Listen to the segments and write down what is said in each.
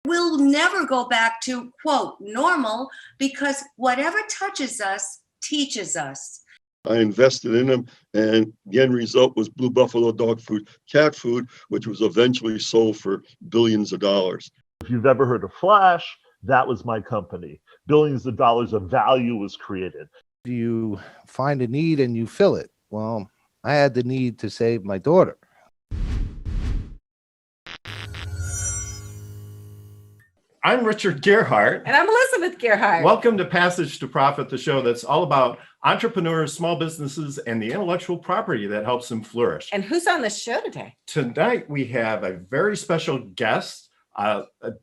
We'll never go back to, quote, normal, because whatever touches us teaches us. I invested in them, and the end result was Blue Buffalo dog food, cat food, which was eventually sold for billions of dollars. If you've ever heard of Flash, that was my company. Billions of dollars of value was created. You find a need and you fill it. Well, I had the need to save my daughter. I'm Richard GEARHART. And I'm Elizabeth GEARHART. Welcome to Passage to Profit, the show that's all about entrepreneurs, small businesses, and the intellectual property that helps them flourish. And who's on the show today? Tonight, we have a very special guest,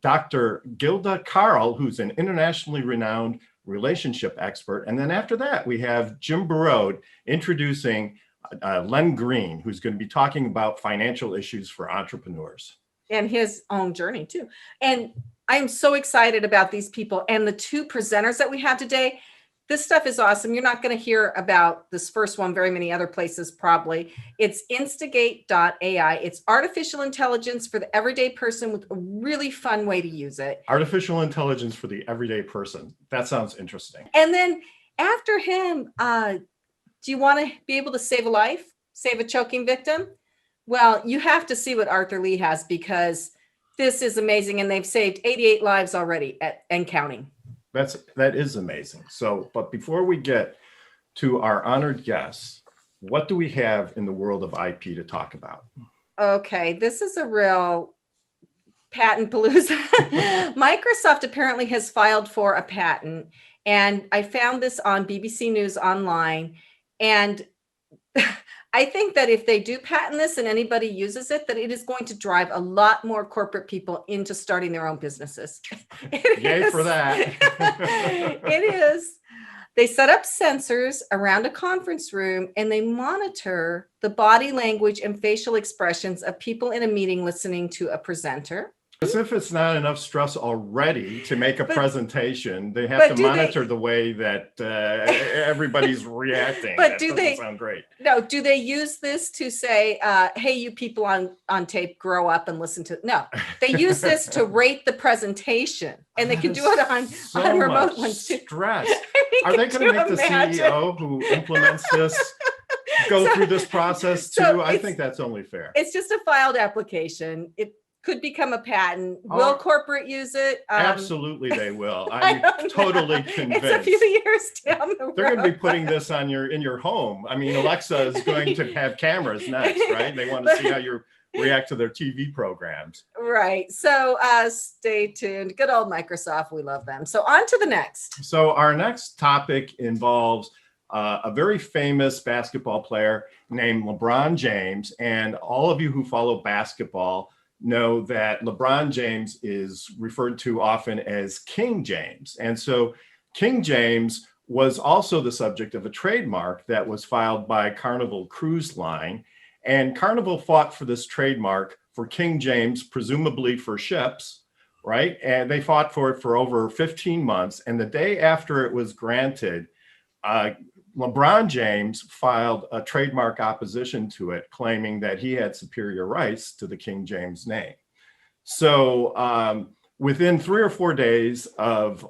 Dr. GILDA CARLE, who's an internationally renowned relationship expert. And then after that, we have Jim BARROOD introducing Len Green, who's going to be talking about financial issues for entrepreneurs. And his own journey, too. And I'm so excited about these people and the two presenters that we have today. This stuff is awesome. You're not going to hear about this first one very many other places, probably. It's instigate.ai. It's artificial intelligence for the everyday person with a really fun way to use it. Artificial intelligence for the everyday person. That sounds interesting. And then after him, do you want to be able to save a life, save a choking victim? Well, you have to see what Arthur Lee has, because this is amazing, and they've saved 88 lives already and counting. That is amazing. So, but before we get to our honored guests, what do we have in the world of IP to talk about? Okay, this is a real patent palooza. Microsoft apparently has filed for a patent, and I found this on BBC News Online, and I think that if they do patent this and anybody uses it, that it is going to drive a lot more corporate people into starting their own businesses. Yay for that. It is. They set up sensors around a conference room and they monitor the body language and facial expressions of people in a meeting listening to a presenter. As if it's not enough stress already to make a presentation, they have to monitor the way that everybody's reacting. But that do doesn't they sound great? No, do they use this to say, hey, you people on tape, grow up and listen to? No, they use this to rate the presentation, and they can do it on remote ones too. Stress. Are they going to make the CEO who implements this go through this process too? I think that's only fair. It's just a filed application. It could become a patent. Will corporate use it? Absolutely, they will. I'm totally convinced. It's a few years down the road. They're going to be putting this on in your home. I mean, Alexa is going to have cameras next, right? They want to see how you react to their TV programs. Right. So stay tuned. Good old Microsoft. We love them. So on to the next. So our next topic involves a very famous basketball player named LeBron James. And all of you who follow basketball know that LeBron James is referred to often as King James. And so King James was also the subject of a trademark that was filed by Carnival Cruise Line. And Carnival fought for this trademark for King James, presumably for ships, right? And they fought for it for over 15 months. And the day after it was granted, LeBron James filed a trademark opposition to it, claiming that he had superior rights to the King James name. So within 3 or 4 days of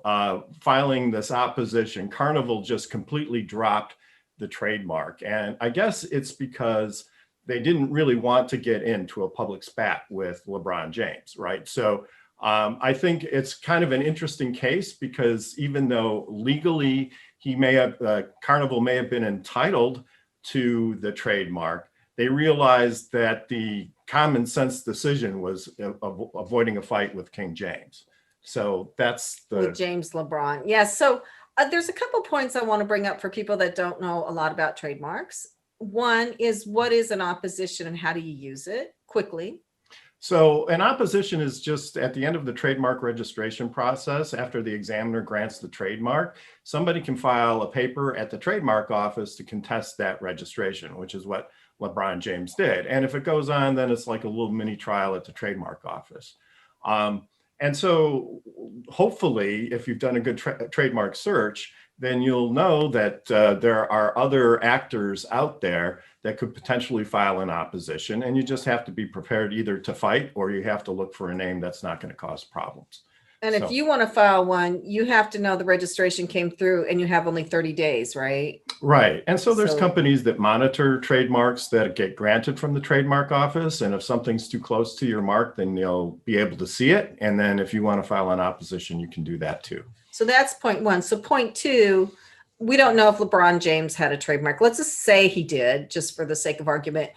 filing this opposition, Carnival just completely dropped the trademark. And I guess it's because they didn't really want to get into a public spat with LeBron James, right? So I think it's kind of an interesting case, because even though legally Carnival may have been entitled to the trademark, they realized that the common sense decision was avoiding a fight with King James. So that's with James LeBron. Yes. So there's a couple points I want to bring up for people that don't know a lot about trademarks. One is, what is an opposition and how do you use it quickly? So an opposition is just at the end of the trademark registration process, after the examiner grants the trademark, somebody can file a paper at the trademark office to contest that registration, which is what LeBron James did. And if it goes on, then it's like a little mini trial at the trademark office. And so hopefully, if you've done a good trademark search, then you'll know that there are other actors out there that could potentially file an opposition, and you just have to be prepared either to fight or you have to look for a name that's not going to cause problems. And So- if you want to file one, you have to know the registration came through and you have only 30 days, right? Right. And so there's So- companies that monitor trademarks that get granted from the trademark office. And if something's too close to your mark, then you'll be able to see it. And then if you want to file an opposition, you can do that too. So that's point one. So point two, we don't know if LeBron James had a trademark. Let's just say he did, just for the sake of argument.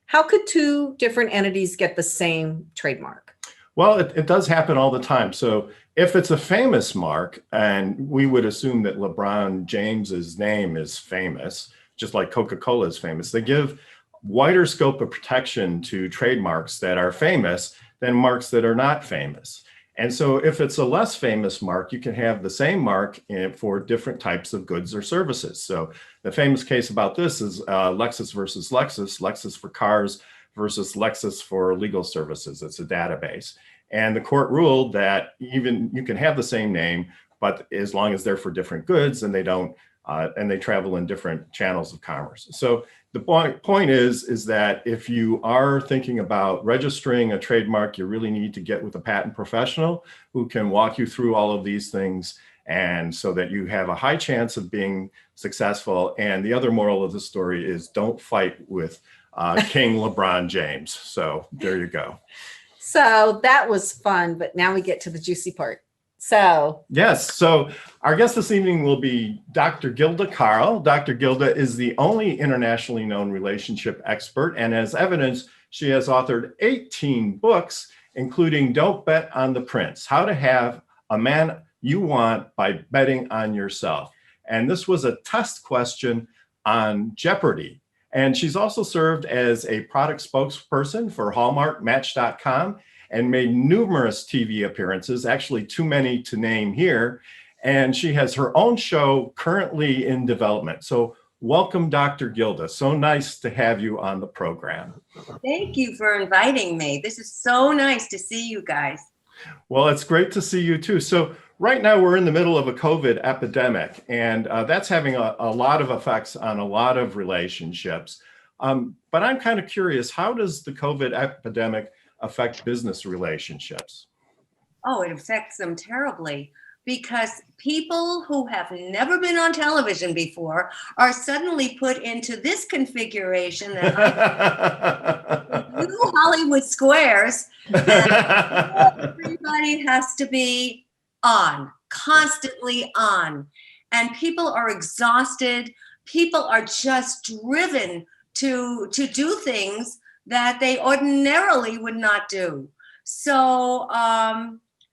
How could two different entities get the same trademark? Well, it does happen all the time. So if it's a famous mark, and we would assume that LeBron James's name is famous, just like Coca-Cola is famous, they give wider scope of protection to trademarks that are famous than marks that are not famous. And so if it's a less famous mark, you can have the same mark for different types of goods or services. So the famous case about this is Lexus versus Lexus, Lexus for cars versus Lexus for legal services. It's a database. And the court ruled that even you can have the same name, but as long as they're for different goods and they don't, and they travel in different channels of commerce. So the point is that if you are thinking about registering a trademark, you really need to get with a patent professional who can walk you through all of these things, and so that you have a high chance of being successful. And the other moral of the story is don't fight with King LeBron James. So there you go. So that was fun, but now we get to the juicy part. So yes, so our guest this evening will be Dr. GILDA CARLE. Dr. GILDA is the only internationally known relationship expert, and as evidence, she has authored 18 books, including Don't Bet on the Prince, How to Have a Man You Want by Betting on Yourself. And this was a test question on Jeopardy! And she's also served as a product spokesperson for Hallmark, Match.com, and made numerous TV appearances, actually too many to name here. And she has her own show currently in development. So welcome, Dr. GILDA. So nice to have you on the program. Thank you for inviting me. This is so nice to see you guys. Well, it's great to see you too. So right now we're in the middle of a COVID epidemic, and that's having a lot of effects on a lot of relationships. But I'm kind of curious, how does the COVID epidemic affect business relationships? Oh, it affects them terribly, because people who have never been on television before are suddenly put into this configuration that little Hollywood squares. Everybody has to be on, constantly on. And people are exhausted. People are just driven to do things that they ordinarily would not do. So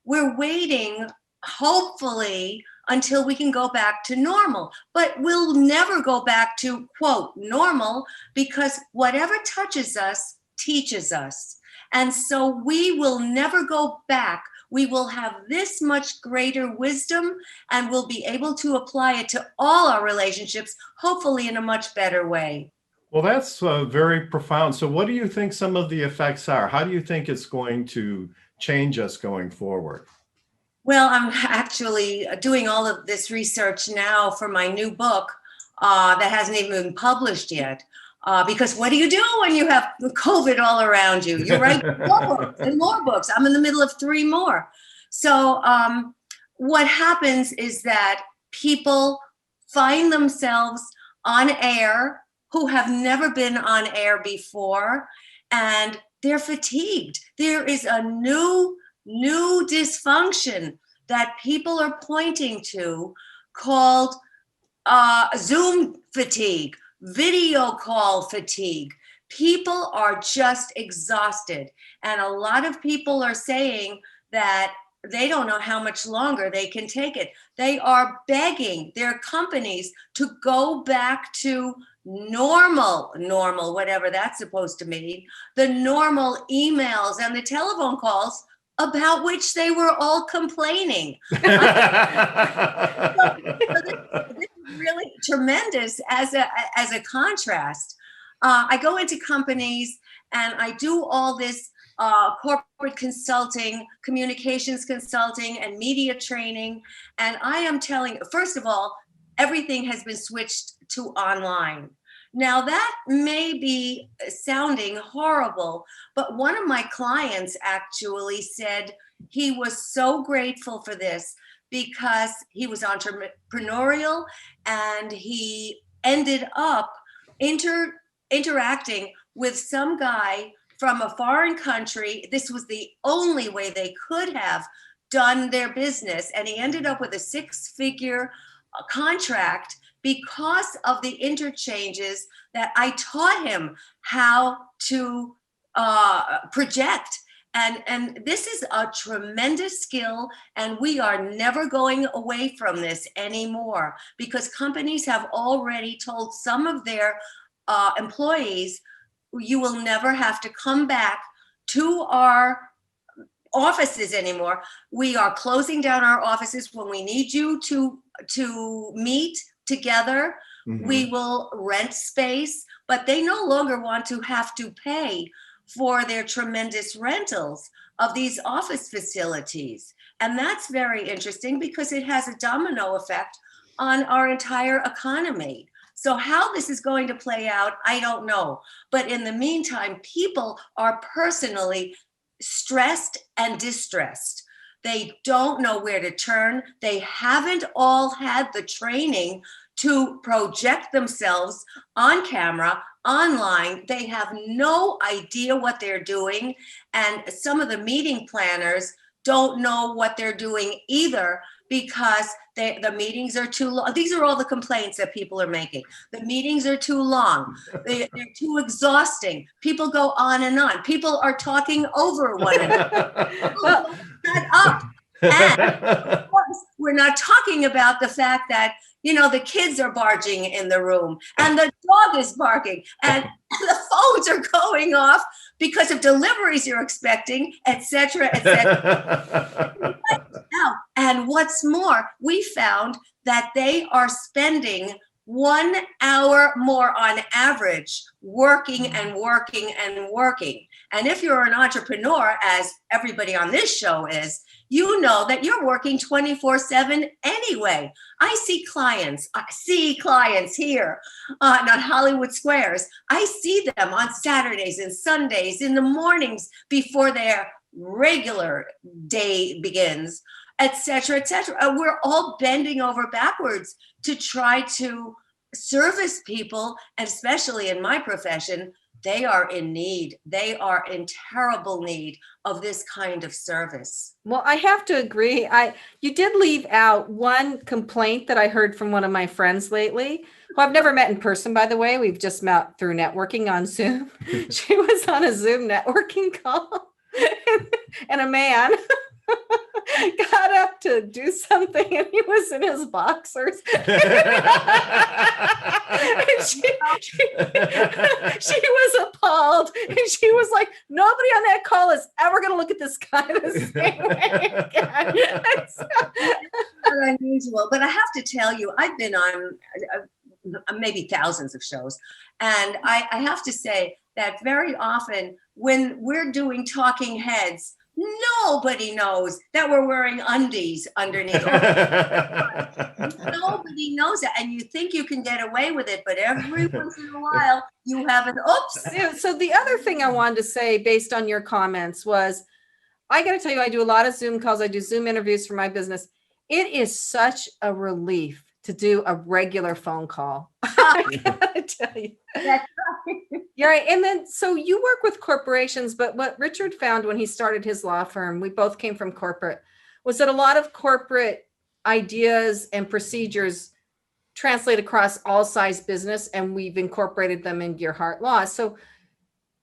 we're waiting, hopefully, until we can go back to normal. But we'll never go back to, quote, normal, because whatever touches us teaches us. And so we will never go back. We will have this much greater wisdom, and we'll be able to apply it to all our relationships, hopefully in a much better way. Well, that's very profound. So what do you think some of the effects are? How do you think it's going to change us going forward? Well, I'm actually doing all of this research now for my new book that hasn't even been published yet. Because what do you do when you have COVID all around you? You write more books and more books. I'm in the middle of 3 more. So what happens is that people find themselves on air who have never been on air before, and they're fatigued. There is a new dysfunction that people are pointing to called Zoom fatigue, video call fatigue. People are just exhausted. And a lot of people are saying that they don't know how much longer they can take it. They are begging their companies to go back to normal, whatever that's supposed to mean, the normal emails and the telephone calls about which they were all complaining. So this is really tremendous as a contrast. I go into companies and I do all this corporate consulting, communications consulting, and media training. And I am telling, first of all, everything has been switched to online. Now that may be sounding horrible, but one of my clients actually said he was so grateful for this because he was entrepreneurial and he ended up interacting with some guy from a foreign country. This was the only way they could have done their business. And he ended up with a 6-figure contract because of the interchanges that I taught him how to project. And this is a tremendous skill, and we are never going away from this anymore because companies have already told some of their employees, you will never have to come back to our offices anymore. We are closing down our offices when we need you to meet together. Mhm. We will rent space, but they no longer want to have to pay for their tremendous rentals of these office facilities. And that's very interesting because it has a domino effect on our entire economy. So how this is going to play out, I don't know. But in the meantime, people are personally stressed and distressed. They don't know where to turn. They haven't all had the training to project themselves on camera, online. They have no idea what they're doing. And some of the meeting planners don't know what they're doing either because the meetings are too long. These are all the complaints that people are making. The meetings are too long. They're too exhausting. People go on and on. People are talking over one another. Shut up. And of course, we're not talking about the fact that, the kids are barging in the room and the dog is barking and the phones are going off because of deliveries you're expecting, et cetera, et cetera. And what's more, we found that they are spending 1 hour more on average working and working and working. And if you're an entrepreneur, as everybody on this show is, you know that you're working 24/7 anyway. I see clients here on Hollywood Squares. I see them on Saturdays and Sundays in the mornings before their regular day begins, et cetera, et cetera. We're all bending over backwards to try to service people, and especially in my profession, they are in need. They are in terrible need of this kind of service. Well, I have to agree. You did leave out one complaint that I heard from one of my friends lately, who I've never met in person, by the way. We've just met through networking on Zoom. She was on a Zoom networking call, and a man got up to do something, and he was in his boxers. She was appalled, and she was like, nobody on that call is ever going to look at this guy the same way again. Not unusual, but I have to tell you, I've been on maybe thousands of shows, and I have to say that very often when we're doing talking heads, nobody knows that we're wearing undies underneath. Nobody knows that. And you think you can get away with it, but every once in a while you have an oops. So the other thing I wanted to say based on your comments was, I got to tell you, I do a lot of Zoom calls. I do Zoom interviews for my business. It is such a relief to do a regular phone call. I gotta tell you. That's right. You're right. And then, so you work with corporations, but what Richard found when he started his law firm, we both came from corporate, was that a lot of corporate ideas and procedures translate across all size business, and we've incorporated them in GEARHART law. So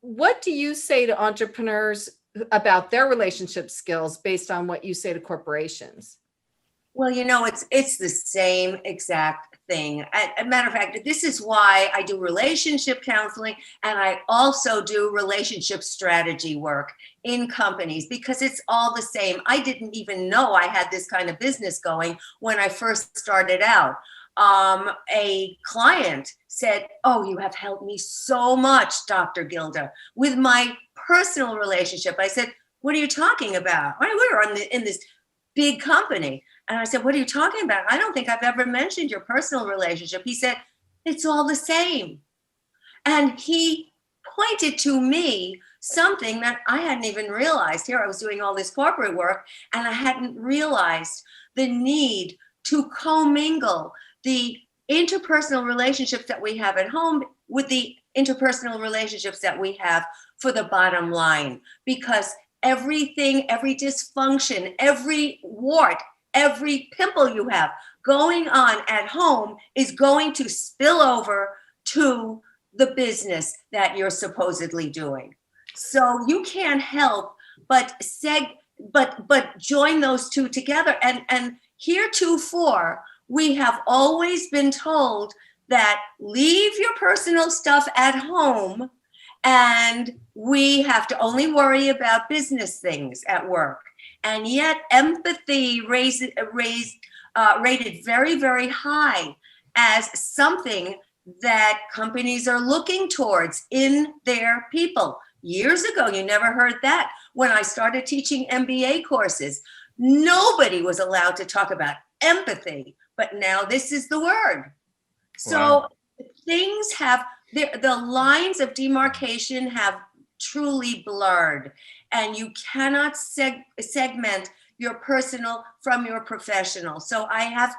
what do you say to entrepreneurs about their relationship skills based on what you say to corporations? Well, it's the same exact thing. As a matter of fact, this is why I do relationship counseling, and I also do relationship strategy work in companies, because it's all the same. I didn't even know I had this kind of business going when I first started out. A client said, "Oh, you have helped me so much, Dr. Gilda, with my personal relationship." I said, "What are you talking about?" We were in this big company. And I said, what are you talking about? I don't think I've ever mentioned your personal relationship. He said, it's all the same. And he pointed to me something that I hadn't even realized. Here I was doing all this corporate work, and I hadn't realized the need to commingle the interpersonal relationships that we have at home with the interpersonal relationships that we have for the bottom line. Because everything, every dysfunction, every wart, every pimple you have going on at home is going to spill over to the business that you're supposedly doing. So you can't help but join those two together. And heretofore, we have always been told that leave your personal stuff at home and we have to only worry about business things at work. And yet empathy rated very, very high as something that companies are looking towards in their people. Years ago, you never heard that. When I started teaching MBA courses, nobody was allowed to talk about empathy, but now this is the word. So Wow. things have, the lines of demarcation have truly blurred, and you cannot segment your personal from your professional. So I have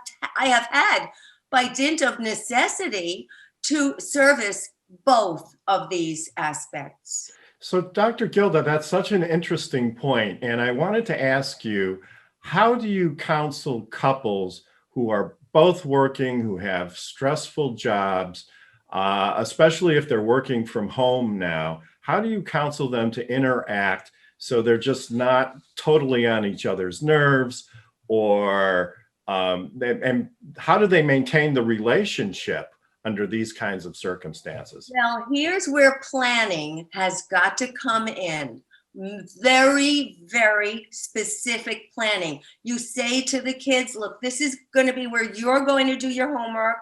had, by dint of necessity, to service both of these aspects. So Dr. Gilda, that's such an interesting point. And I wanted to ask you, how do you counsel couples who are both working, who have stressful jobs, especially if they're working from home now? How do you counsel them to interact so they're just not totally on each other's nerves, or and how do they maintain the relationship under these kinds of circumstances? Well, here's where planning has got to come in. Very, very specific planning. You say to the kids, look, this is going to be where you're going to do your homework.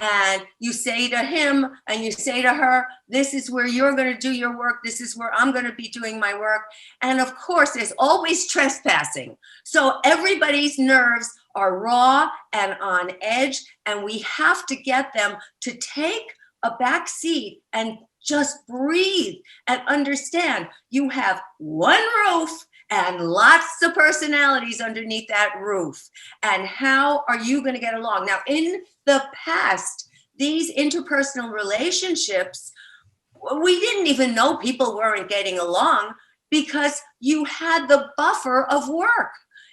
And you say to him and you say to her, this is where you're going to do your work. This is where I'm going to be doing my work. And of course, there's always trespassing. So everybody's nerves are raw and on edge. And we have to get them to take a back seat and just breathe and understand you have one roof and lots of personalities underneath that roof. And how are you going to get along? Now, in the past, these interpersonal relationships, we didn't even know people weren't getting along because you had the buffer of work.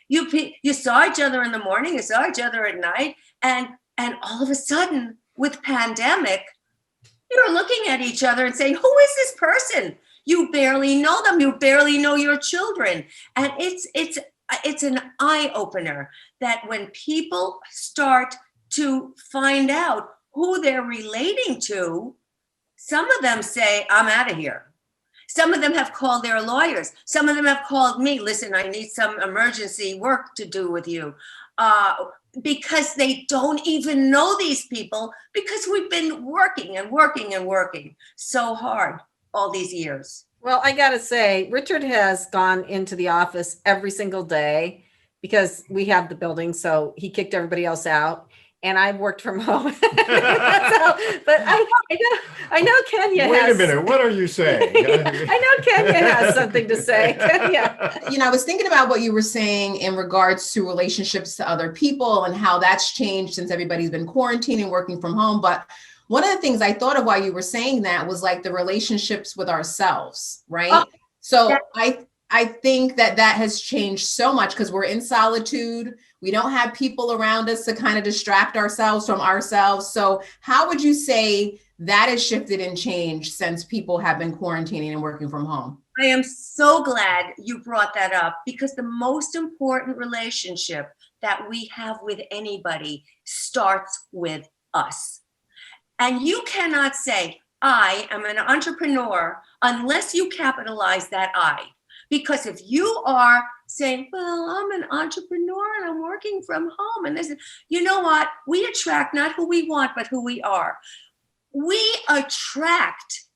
You saw each other in the morning, you saw each other at night, and all of a sudden, with pandemic, you're looking at each other and saying, who is this person? You barely know them. You barely know your children. And it's an eye opener that when people start to find out who they're relating to, some of them say, I'm out of here. Some of them have called their lawyers. Some of them have called me. Listen, I need some emergency work to do with you. Because they don't even know these people, because we've been working and working and working so hard all these years. Well, I got to say, Richard has gone into the office every single day because we have the building. So he kicked everybody else out. And I've worked from home. But I know Kenya has. Wait a minute, what are you saying? I know Kenya has something to say. Kenya. You know, I was thinking about what you were saying in regards to relationships to other people and how that's changed since everybody's been quarantining and working from home. But one of the things I thought of while you were saying that was like the relationships with ourselves, right? Oh, so yeah. I think that has changed so much because we're in solitude. We don't have people around us to kind of distract ourselves from ourselves. So how would you say that has shifted and changed since people have been quarantining and working from home? I am so glad you brought that up, because the most important relationship that we have with anybody starts with us. And you cannot say, I am an entrepreneur unless you capitalize that I. Because if you are saying, well, I'm an entrepreneur and I'm working from home, and this, you know what? We attract not who we want, but who we are. We attract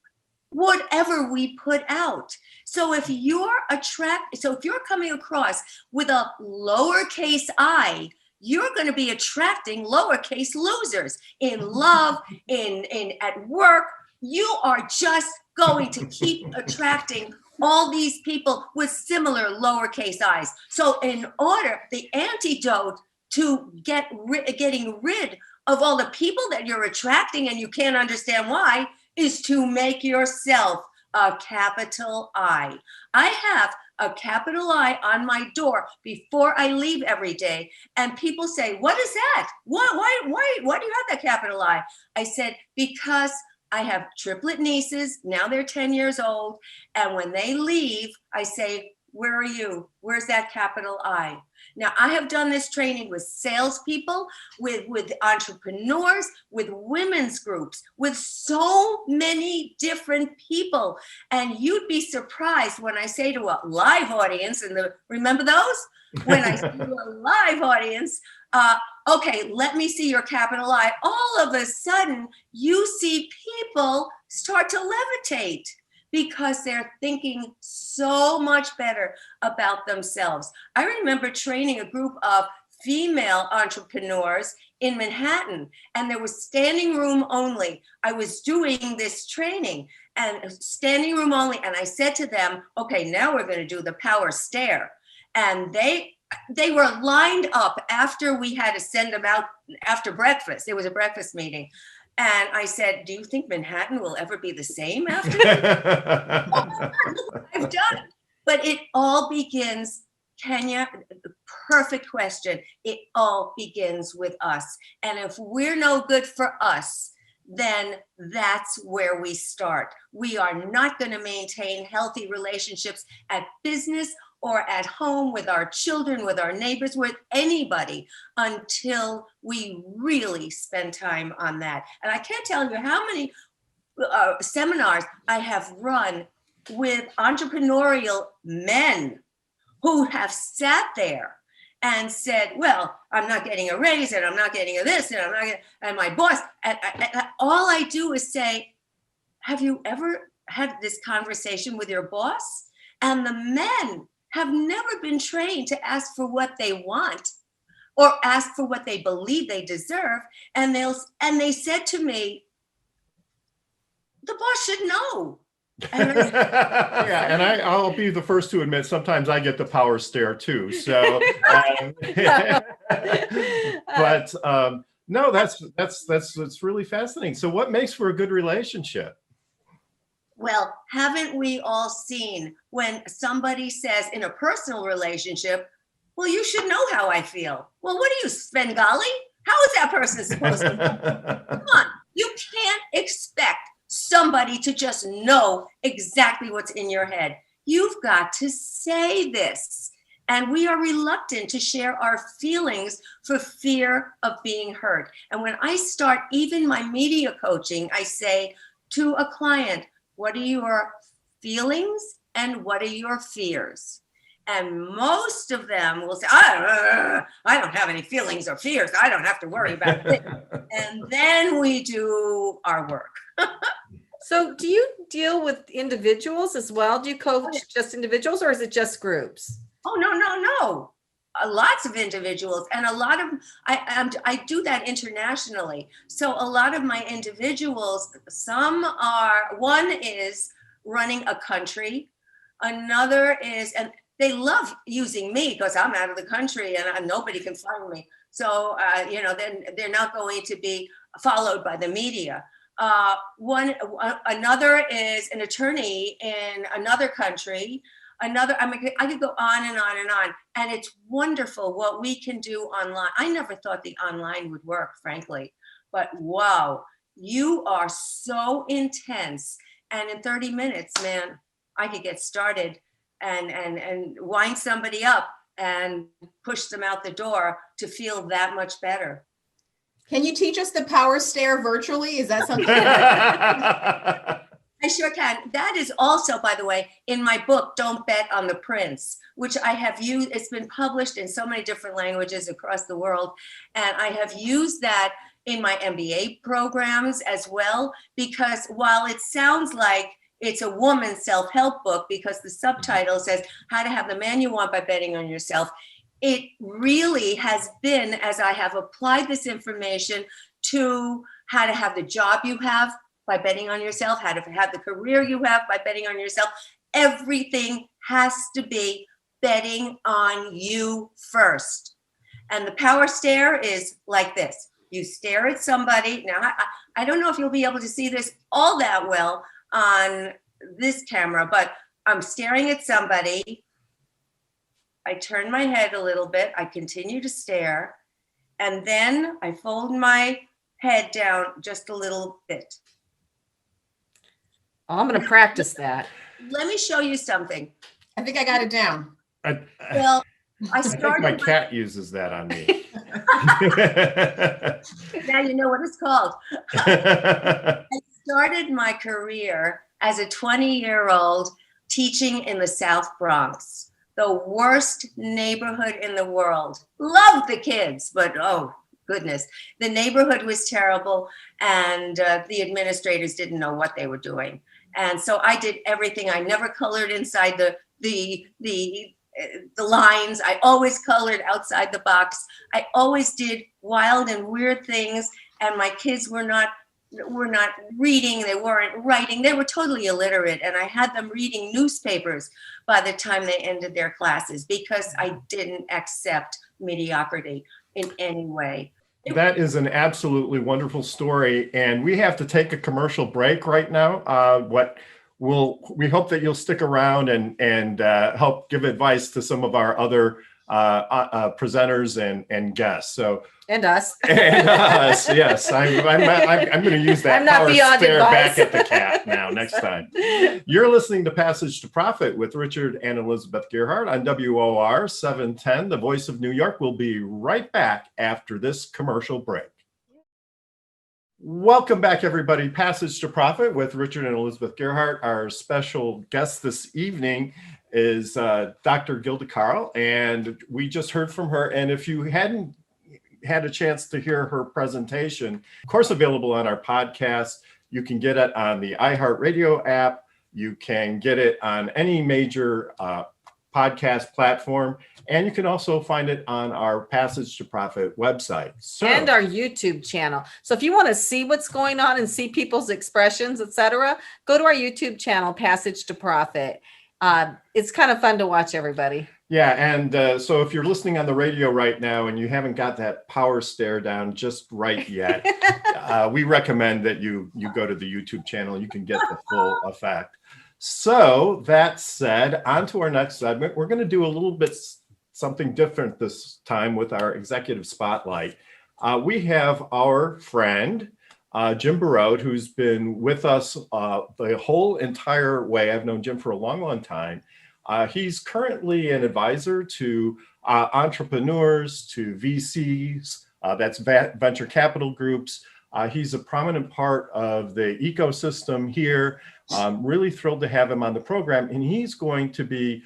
whatever we put out. So if you're coming across with a lowercase I, you're going to be attracting lowercase losers in love, in at work. You are just going to keep attracting all these people with similar lowercase i's. So in order, the antidote to getting rid of all the people that you're attracting and you can't understand why is to make yourself a capital I. I have a capital I on my door before I leave every day. And people say, what is that? Why do you have that capital I? I said, because I have triplet nieces. Now they're 10 years old. And when they leave, I say, where are you? Where's that capital I? Now, I have done this training with salespeople, with entrepreneurs, with women's groups, with so many different people. And you'd be surprised when I say to a live audience, and remember those? When I say to a live audience, okay, let me see your capital I. All of a sudden, you see people start to levitate, because they're thinking so much better about themselves. I remember training a group of female entrepreneurs in Manhattan, and there was standing room only. I was doing this training and standing room only. And I said to them, okay, now we're going to do the power stare. And they were lined up after we had to send them out after breakfast. It was a breakfast meeting. And I said, do you think Manhattan will ever be the same after that? Oh my God, look what I've done. But it all begins, Kenya, perfect question. It all begins with us. And if we're no good for us, then that's where we start. We are not going to maintain healthy relationships at business or at home with our children, with our neighbors, with anybody, until we really spend time on that. And I can't tell you how many seminars I have run with entrepreneurial men who have sat there and said, well, I'm not getting a raise, and I'm not getting a this, and I'm not getting, and my boss, and all I do is say, have you ever had this conversation with your boss? And the men have never been trained to ask for what they want or ask for what they believe they deserve. And they said to me, the boss should know. And Yeah, and I'll be the first to admit, sometimes I get the power stare too. So, but no, that's really fascinating. So what makes for a good relationship? well, haven't we all seen when somebody says in a personal relationship, well, you should know how I feel. Well, what are you, Svengali? How is that person supposed to know? Come on, you can't expect somebody to just know exactly what's in your head. You've got to say this. And we are reluctant to share our feelings for fear of being hurt. And when I start even my media coaching, I say to a client, what are your feelings and what are your fears? And most of them will say, I don't have any feelings or fears. I don't have to worry about it. And then we do our work. So do you deal with individuals as well? Do you coach just individuals, or is it just groups? Oh, no. Lots of individuals, and a lot of, I do that internationally. So a lot of my individuals, one is running a country, another is, and they love using me because I'm out of the country and nobody can find me. So, then they're not going to be followed by the media. Another is an attorney in another country. I could go on and on and on. And it's wonderful what we can do online. I never thought the online would work, frankly, but wow, you are so intense. And in 30 minutes, man, I could get started and wind somebody up and push them out the door to feel that much better. Can you teach us the power stare virtually? Is that something? I sure can. That is also, by the way, in my book, Don't Bet on the Prince, which I have used. It's been published in so many different languages across the world. And I have used that in my MBA programs as well, because while it sounds like it's a woman's self-help book, because the subtitle says how to have the man you want by betting on yourself, it really has been, as I have applied this information to how to have the job you have by betting on yourself, how to have the career you have by betting on yourself. Everything has to be betting on you first. And the power stare is like this. You stare at somebody. Now, I don't know if you'll be able to see this all that well on this camera, but I'm staring at somebody. I turn my head a little bit. I continue to stare. And then I fold my head down just a little bit. Oh, I'm going to practice that. Let me show you something. I think I got it down. Well, I I think started my cat uses that on me. now you know what it's called. I started my career as a 20-year-old teaching in the South Bronx, the worst neighborhood in the world. Loved the kids, but oh goodness, the neighborhood was terrible, and the administrators didn't know what they were doing. And so I did everything. I never colored inside the lines. I always colored outside the box. I always did wild and weird things, and my kids were not reading, they weren't writing, they were totally illiterate, and I had them reading newspapers by the time they ended their classes because I didn't accept mediocrity in any way. That is an absolutely wonderful story, and we have to take a commercial break right now. We hope that you'll stick around and help give advice to some of our other presenters and guests. So And us. and us, yes, I'm going to use that I'm not power beyond stare advice. back at the cat now. Next time, you're listening to Passage to Profit with Richard and Elizabeth GEARHART on WOR 710, the Voice of New York. We'll be right back after this commercial break. Welcome back, everybody. Passage to Profit with Richard and Elizabeth GEARHART. Our special guest this evening is Dr. GILDA CARLE, and we just heard from her. And if you hadn't had a chance to hear her presentation, of course, available on our podcast, you can get it on the iHeartRadio app. You can get it on any major podcast platform, and you can also find it on our Passage to Profit website. So, And our YouTube channel. So if you want to see what's going on and see people's expressions, etc., go to our YouTube channel, Passage to Profit. It's kind of fun to watch, everybody. yeah, and so if you're listening on the radio right now and you haven't got that power stare down just right yet, we recommend that you go to the YouTube channel. You can get the full effect. So that said, on to our next segment. We're going to do a little bit something different this time with our executive spotlight. We have our friend, Jim BARROOD, who's been with us the whole entire way. I've known Jim for a long, long time. He's currently an advisor to entrepreneurs, to VCs, that's venture capital groups. He's a prominent part of the ecosystem here. Really thrilled to have him on the program, and he's going to be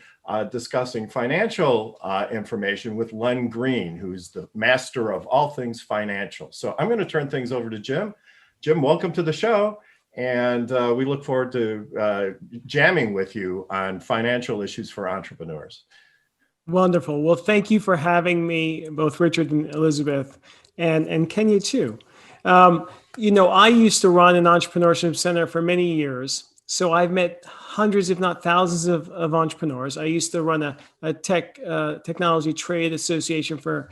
discussing financial information with Len Green, who's the master of all things financial. So I'm going to turn things over to Jim. Jim, welcome to the show, and we look forward to jamming with you on financial issues for entrepreneurs. Wonderful. Well, thank you for having me, both Richard and Elizabeth, and Kenya too. I used to run an entrepreneurship center for many years. So I've met hundreds, if not thousands of entrepreneurs. I used to run a technology trade association for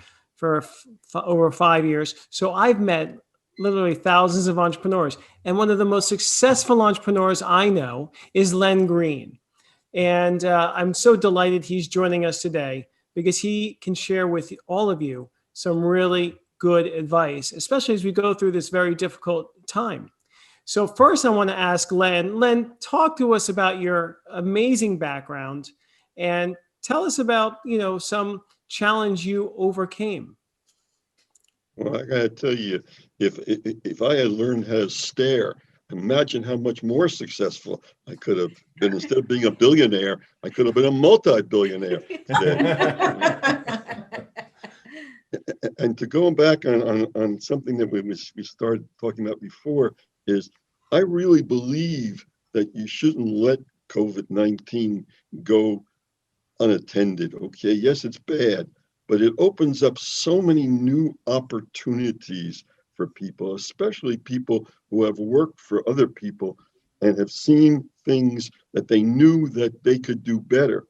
over 5 years. So I've met literally thousands of entrepreneurs. And one of the most successful entrepreneurs I know is Len Green. And I'm so delighted he's joining us today because he can share with all of you some really good advice, especially as we go through this very difficult time. So first I want to ask Len. Len, talk to us about your amazing background and tell us about, some challenge you overcame. Well, I gotta tell you, if I had learned how to stare, imagine how much more successful I could have been. Instead of being a billionaire, I could have been a multi-billionaire today. And to go back on something that we started talking about before is I really believe that you shouldn't let COVID-19 go unattended. Okay, yes, it's bad, but it opens up so many new opportunities for people, especially people who have worked for other people and have seen things that they knew that they could do better.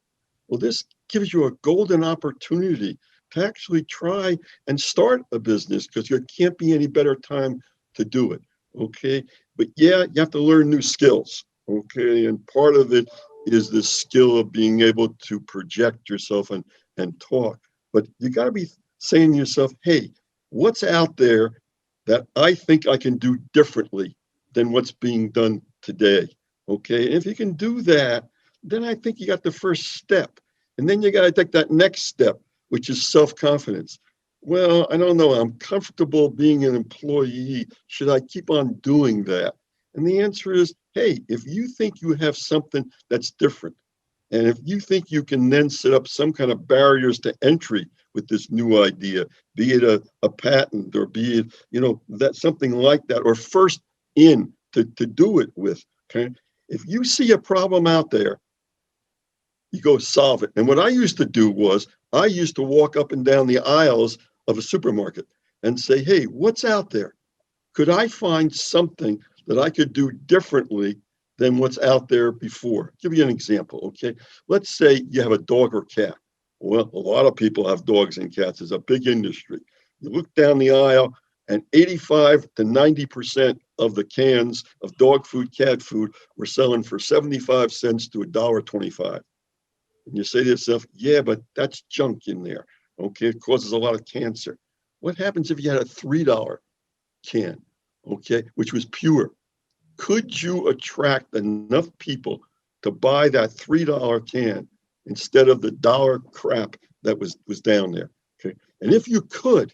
Well, this gives you a golden opportunity to actually try and start a business, because there can't be any better time to do it. Okay. But yeah, you have to learn new skills. Okay. And part of it is the skill of being able to project yourself and talk. But you got to be saying to yourself, hey, what's out there that I think I can do differently than what's being done today? Okay. And if you can do that, then I think you got the first step. And then you got to take that next step, which is self-confidence. Well, I don't know. I'm comfortable being an employee. Should I keep on doing that? And the answer is, hey, if you think you have something that's different, and if you think you can then set up some kind of barriers to entry with this new idea, be it a patent or be it, that something like that, or first in to do it with, okay? If you see a problem out there, you go solve it. And what I used to do was I used to walk up and down the aisles of a supermarket and say, hey, what's out there? Could I find something that I could do differently than what's out there before? Give you an example, okay? Let's say you have a dog or cat. Well, a lot of people have dogs and cats. It's a big industry. You look down the aisle and 85 to 90% of the cans of dog food, cat food were selling for 75 cents to $1.25. And you say to yourself, yeah, but that's junk in there. Okay, it causes a lot of cancer. What happens if you had a $3 can, okay, which was pure? Could you attract enough people to buy that $3 can instead of the dollar crap that was down there? Okay, and if you could,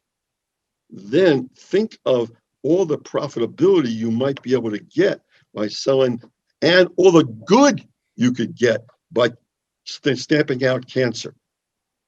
then think of all the profitability you might be able to get by selling, and all the good you could get by stamping out cancer.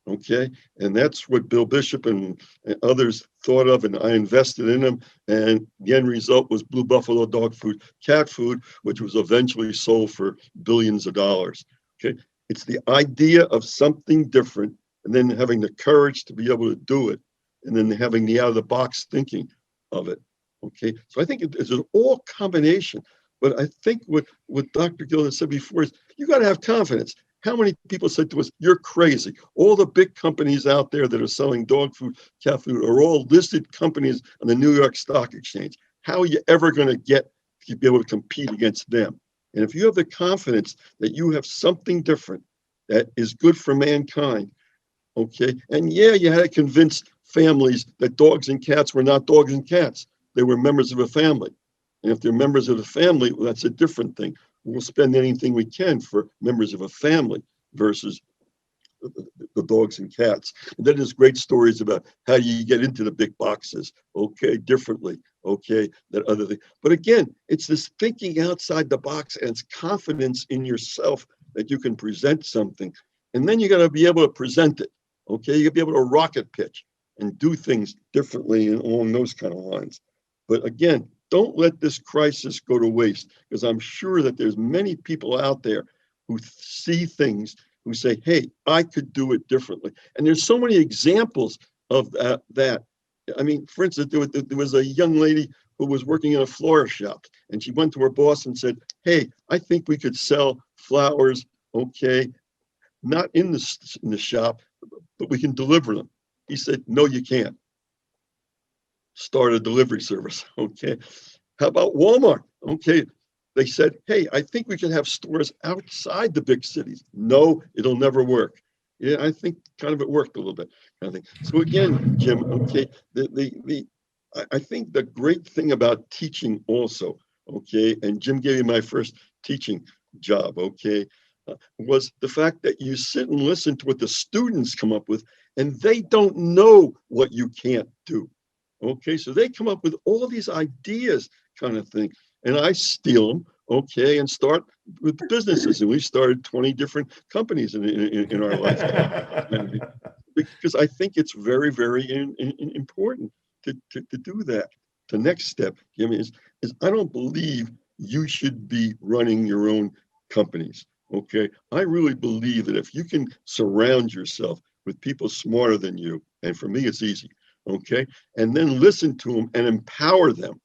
Okay, and that's what Bill Bishop and others thought of, and I invested in them, and the end result was Blue Buffalo dog food, cat food, which was eventually sold for billions of dollars. Okay, it's the idea of something different, and then having the courage to be able to do it, and then having the out-of-the-box thinking of it. Okay, so I think it's an all combination, but I think what Dr. Gilda said before is you got to have confidence. How many people said to us, you're crazy? All the big companies out there that are selling dog food, cat food are all listed companies on the New York Stock Exchange. How are you ever going to be able to compete against them? And if you have the confidence that you have something different that is good for mankind, okay, and yeah, you had to convince families that dogs and cats were not dogs and cats. They were members of a family. And if they're members of the family, well, that's a different thing. We'll spend anything we can for members of a family versus the dogs and cats. And then there's great stories about how you get into the big boxes, okay, differently, okay, that other thing. But again, it's this thinking outside the box, and it's confidence in yourself that you can present something. And then you got to be able to present it, okay? You got to be able to rocket pitch and do things differently and along those kind of lines. But again, don't let this crisis go to waste, because I'm sure that there's many people out there who see things, who say, hey, I could do it differently. And there's so many examples of that. I mean, for instance, there was a young lady who was working in a florist shop, and she went to her boss and said, hey, I think we could sell flowers, okay, not in the shop, but we can deliver them. He said, no, you can't. Start a delivery service, okay? How about Walmart? Okay, they said, hey, I think we can have stores outside the big cities. No, it'll never work. Yeah, I think kind of it worked a little bit, kind of thing. So again, Jim, okay, I think the great thing about teaching also, okay, and Jim gave me my first teaching job, okay, was the fact that you sit and listen to what the students come up with, and they don't know what you can't do. Okay, so they come up with all these ideas, kind of thing, and I steal them, okay, and start with businesses. And we started 20 different companies in our lifetime, because I think it's very, very important to do that. The next step, Jimmy, is I don't believe you should be running your own companies. Okay, I really believe that if you can surround yourself with people smarter than you. And for me, it's easy. Okay. And then listen to them and empower them.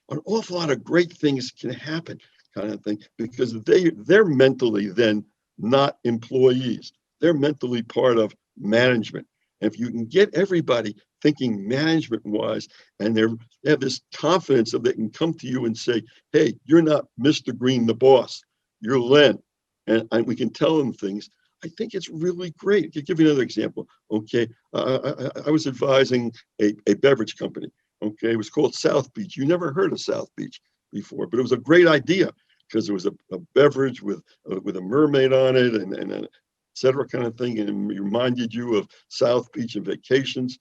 An awful lot of great things can happen, kind of thing, because they're mentally then not employees. They're mentally part of management. And if you can get everybody thinking management wise, and they have this confidence that they can come to you and say, hey, you're not Mr. Green, the boss, you're Len. And we can tell them things. I think it's really great. I'll give you another example. Okay. I was advising a beverage company. Okay. It was called South Beach. You never heard of South Beach before, but it was a great idea because there was a beverage with a mermaid on it and et cetera, kind of thing. And it reminded you of South Beach and vacations.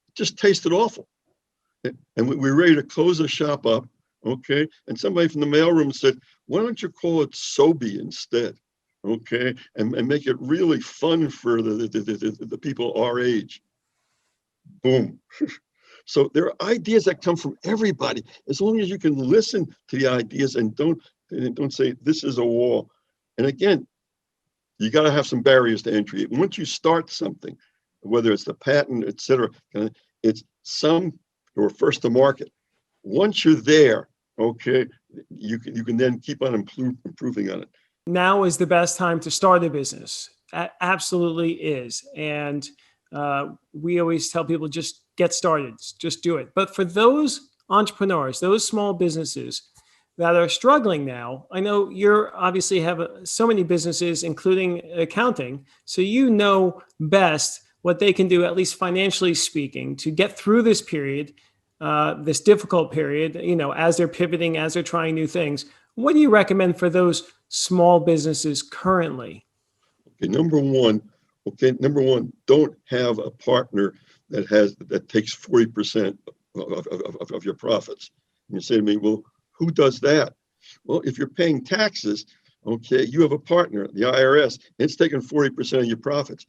It just tasted awful. And we were ready to close the shop up. Okay. And somebody from the mailroom said, why don't you call it Sobe instead? Okay. And make it really fun for the people our age. Boom. So there are ideas that come from everybody. As long as you can listen to the ideas and don't say this is a wall. And again, you got to have some barriers to entry. Once you start something, whether it's the patent, et cetera, it's some or first to market. Once you're there, okay, you can then keep on improving on it. Now is the best time to start a business. Absolutely is. And we always tell people just get started, just do it. But for those entrepreneurs, those small businesses that are struggling now, I know you're obviously have so many businesses, including accounting. So you know best what they can do, at least financially speaking, to get through this period, this difficult period, as they're pivoting, as they're trying new things. What do you recommend for those small businesses currently? Okay, number one, don't have a partner that takes 40% of your profits. And you say to me, well, who does that? Well, if you're paying taxes, okay, you have a partner, the IRS, and it's taking 40% of your profits.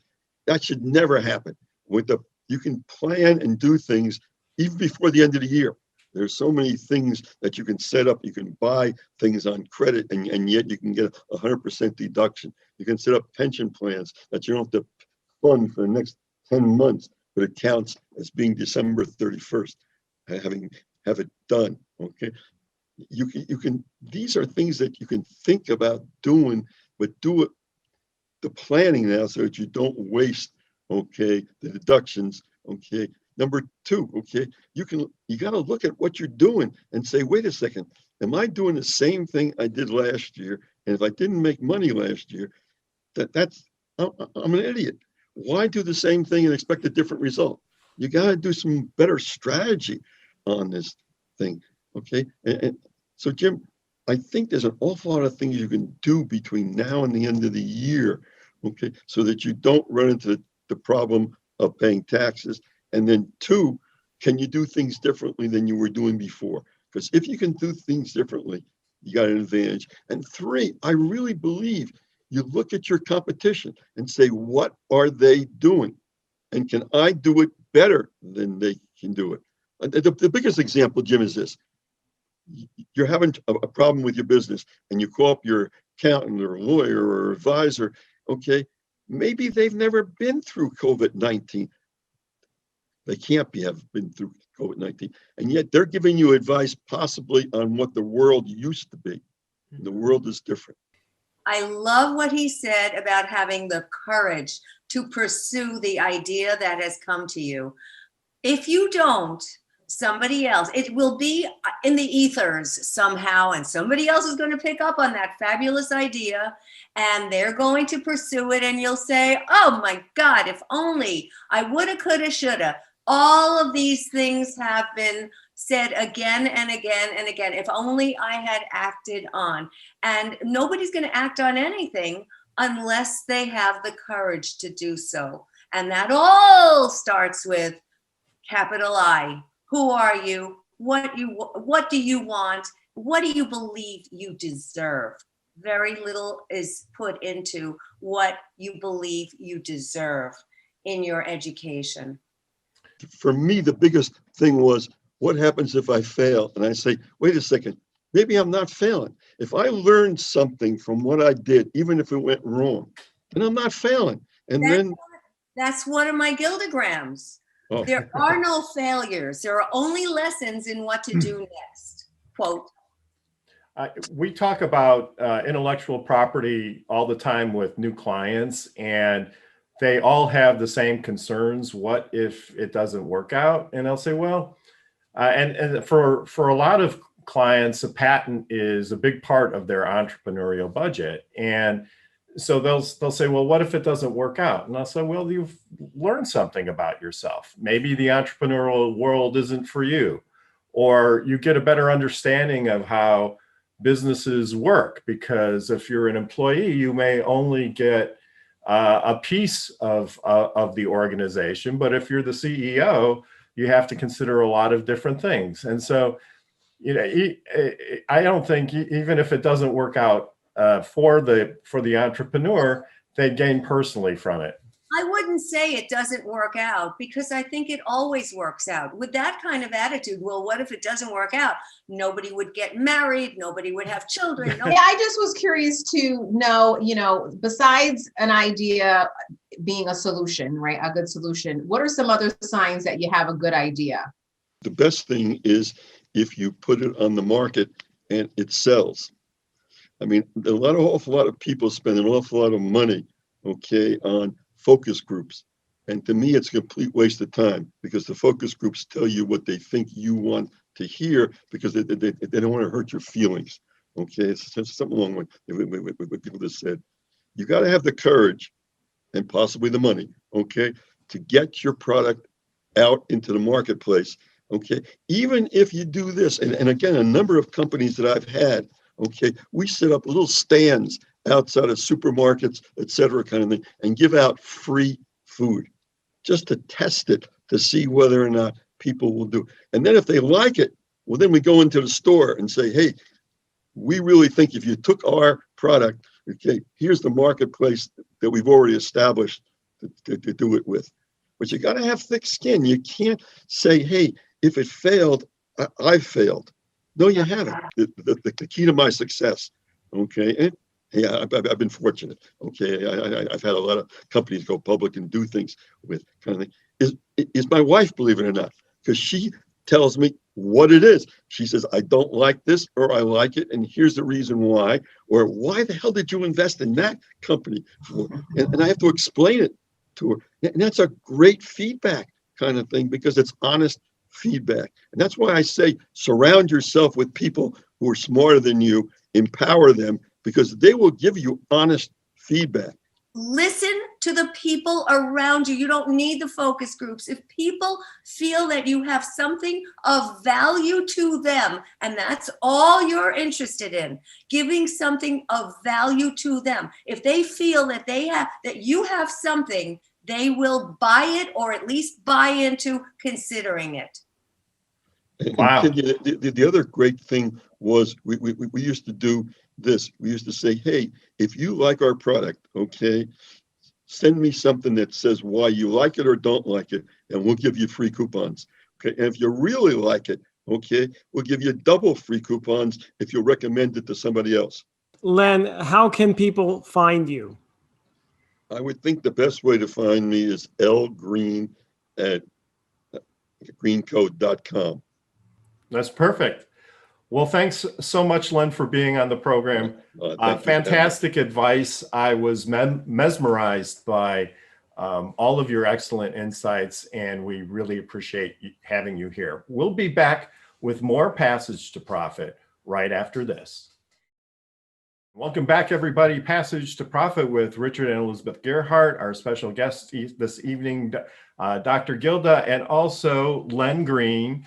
That should never happen. You can plan and do things even before the end of the year. There's so many things that you can set up. You can buy things on credit and yet you can get 100% deduction. You can set up pension plans that you don't have to fund for the next 10 months, but it counts as being December 31st, have it done, okay? You can, these are things that you can think about doing, but do it, the planning now so that you don't waste, okay, the deductions, okay? Number two, okay, you got to look at what you're doing and say, wait a second, am I doing the same thing I did last year? And if I didn't make money last year, I'm an idiot. Why do the same thing and expect a different result? You got to do some better strategy on this thing, okay? And so, Jim, I think there's an awful lot of things you can do between now and the end of the year, okay, so that you don't run into the problem of paying taxes. And then two, can you do things differently than you were doing before? Because if you can do things differently, you got an advantage. And three, I really believe you look at your competition and say, what are they doing? And can I do it better than they can do it? The biggest example, Jim, is this. You're having a problem with your business and you call up your accountant or lawyer or advisor, okay, maybe they've never been through COVID-19. They can't have been through COVID-19. And yet they're giving you advice possibly on what the world used to be. The world is different. I love what he said about having the courage to pursue the idea that has come to you. If you don't, somebody else, it will be in the ethers somehow, and somebody else is going to pick up on that fabulous idea and they're going to pursue it. And you'll say, oh my God, if only I woulda, coulda, shoulda. All of these things have been said again and again and again. If only I had acted on. And nobody's going to act on anything unless they have the courage to do so. And that all starts with capital I. Who are you? What do you want? What do you believe you deserve? Very little is put into what you believe you deserve in your education. For me, the biggest thing was, what happens if I fail? And I say, wait a second, maybe I'm not failing. If I learned something from what I did, even if it went wrong, then I'm not failing. And then That's one of my Gildagrams. Oh. There are no failures. There are only lessons in what to do next. Quote. We talk about intellectual property all the time with new clients, and they all have the same concerns. What if it doesn't work out? And they'll say, well, and for a lot of clients, a patent is a big part of their entrepreneurial budget. And so they'll say, well, what if it doesn't work out? And I'll say, well, you've learned something about yourself. Maybe the entrepreneurial world isn't for you, or you get a better understanding of how businesses work, because if you're an employee, you may only get a piece of the organization, but if you're the CEO, you have to consider a lot of different things. And so, you know, I don't think even if it doesn't work out for the entrepreneur, they gain personally from it. I wouldn't say it doesn't work out, because I think it always works out. With that kind of attitude, well, what if it doesn't work out? Nobody would get married. Nobody would have children. Yeah, I just was curious to know, you know, besides an idea being a solution, right? A good solution. What are some other signs that you have a good idea? The best thing is if you put it on the market and it sells. I mean, awful lot of people spend an awful lot of money, okay, on focus groups. And to me, it's a complete waste of time, because the focus groups tell you what they think you want to hear, because they don't want to hurt your feelings. Okay, it's just something along with what people just said. You got to have the courage and possibly the money, okay, to get your product out into the marketplace. Okay, even if you do this, and again, a number of companies that I've had, okay, we set up little stands outside of supermarkets, et cetera, kind of thing, and give out free food just to test it, to see whether or not people will do. And then if they like it, well, then we go into the store and say, hey, we really think if you took our product, okay, here's the marketplace that we've already established to do it with. But you got to have thick skin. You can't say, hey, if it failed, I failed. No, you haven't. The key to my success, okay, and yeah, I've been fortunate. Okay, I've had a lot of companies go public and do things with kind of thing. Is my wife, believe it or not, because she tells me what it is. She says, I don't like this, or I like it, and here's the reason why, or why the hell did you invest in that company for? And I have to explain it to her. And that's a great feedback kind of thing, because it's honest feedback. And that's why I say surround yourself with people who are smarter than you, empower them, because they will give you honest feedback. Listen to the people around you. You don't need the focus groups. If people feel that you have something of value to them, and that's all you're interested in, giving something of value to them. If they feel that you have something, they will buy it, or at least buy into considering it. Wow. And the other great thing was we used to do this. We used to say, hey, if you like our product, okay, send me something that says why you like it or don't like it, and we'll give you free coupons. Okay, and if you really like it, okay, we'll give you double free coupons if you recommend it to somebody else. Len, how can people find you? I would think the best way to find me is lgreen at greencode.com. That's perfect. Well, thanks so much, Len, for being on the program. Fantastic advice. I was mesmerized by all of your excellent insights, and we really appreciate having you here. We'll be back with more Passage to Profit right after this. Welcome back, everybody. Passage to Profit with Richard and Elizabeth GEARHART. Our special guest this evening, Dr. Gilda, and also Len Green,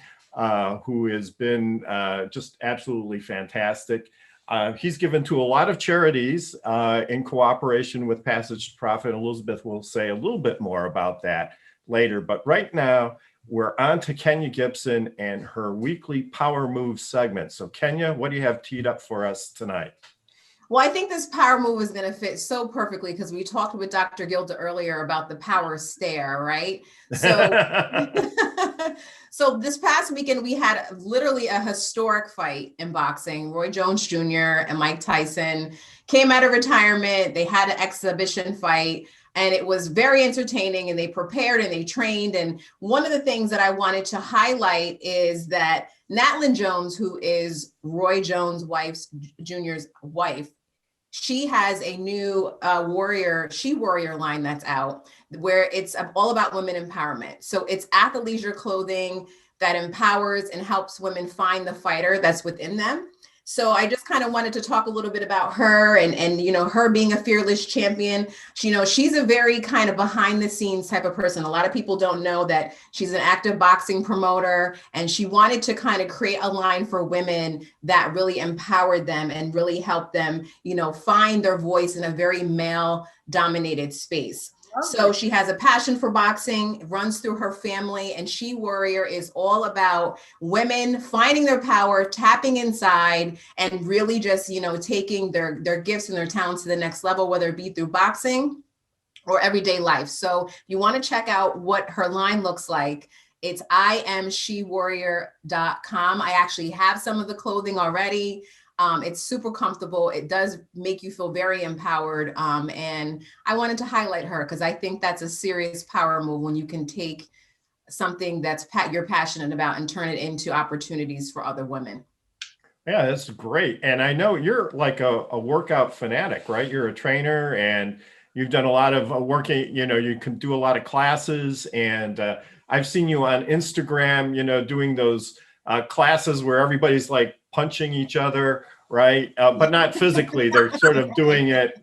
who has been just absolutely fantastic. He's given to a lot of charities in cooperation with Passage to Profit. Elizabeth will say a little bit more about that later. But right now, we're on to Kenya Gipson and her weekly Power Move segment. So Kenya, what do you have teed up for us tonight? Well, I think this power move is going to fit so perfectly, because we talked with Dr. Gilda earlier about the power stare, right? So, so this past weekend, we had literally a historic fight in boxing. Roy Jones Jr. and Mike Tyson came out of retirement. They had an exhibition fight. and it was very entertaining, and they prepared and they trained. And one of the things that I wanted to highlight is that Natlin Jones, who is Roy Jones' Jr.'s wife, she has a new warrior line that's out, where it's all about women empowerment. So it's athleisure clothing that empowers and helps women find the fighter that's within them. So I just kind of wanted to talk a little bit about her and you know, her being a fearless champion. You know, she's a very kind of behind the scenes type of person. A lot of people don't know that she's an active boxing promoter, and she wanted to kind of create a line for women that really empowered them and really helped them, you know, find their voice in a very male dominated space. So she has a passion for boxing, runs through her family, and She Warrior is all about women finding their power, tapping inside, and really just, you know, taking their gifts and their talents to the next level, whether it be through boxing or everyday life. So if you want to check out what her line looks like, it's imshewarrior.com. I actually have some of the clothing already. It's super comfortable. It does make you feel very empowered. And I wanted to highlight her because I think that's a serious power move when you can take something that's you're passionate about and turn it into opportunities for other women. Yeah, that's great. And I know you're like a workout fanatic, right? You're a trainer and you've done a lot of working, you know, you can do a lot of classes, and I've seen you on Instagram, you know, doing those classes where everybody's like punching each other, right? But not physically. They're sort of doing it,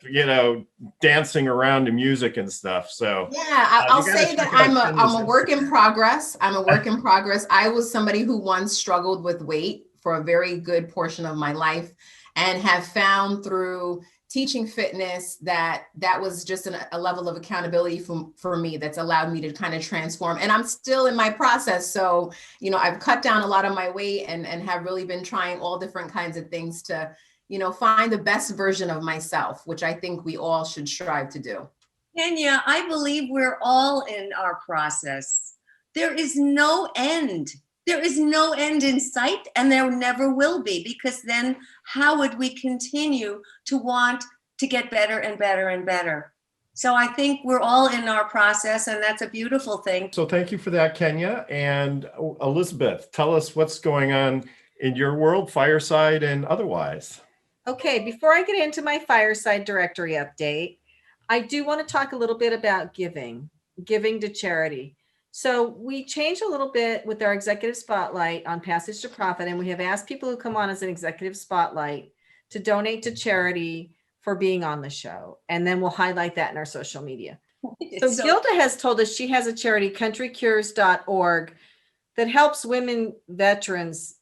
you know, dancing around to music and stuff. So yeah, I'll say that I'm a work in progress. I'm a work in progress. I was somebody who once struggled with weight for a very good portion of my life, and have found through teaching fitness that was just a level of accountability for me that's allowed me to kind of transform. And I'm still in my process. So, you know, I've cut down a lot of my weight and have really been trying all different kinds of things to, you know, find the best version of myself, which I think we all should strive to do. Kenya, I believe we're all in our process. There is no end. There is no end in sight, and there never will be, because then how would we continue to want to get better and better and better? So I think we're all in our process, and that's a beautiful thing. So thank you for that, Kenya. And Elizabeth, tell us what's going on in your world, fireside and otherwise. Okay, before I get into my fireside directory update, I do want to talk a little bit about giving to charity. So we changed a little bit with our executive spotlight on Passage to Profit, and we have asked people who come on as an executive spotlight to donate to charity for being on the show. And then we'll highlight that in our social media. So Gilda has told us she has a charity, countrycures.org, that helps women veterans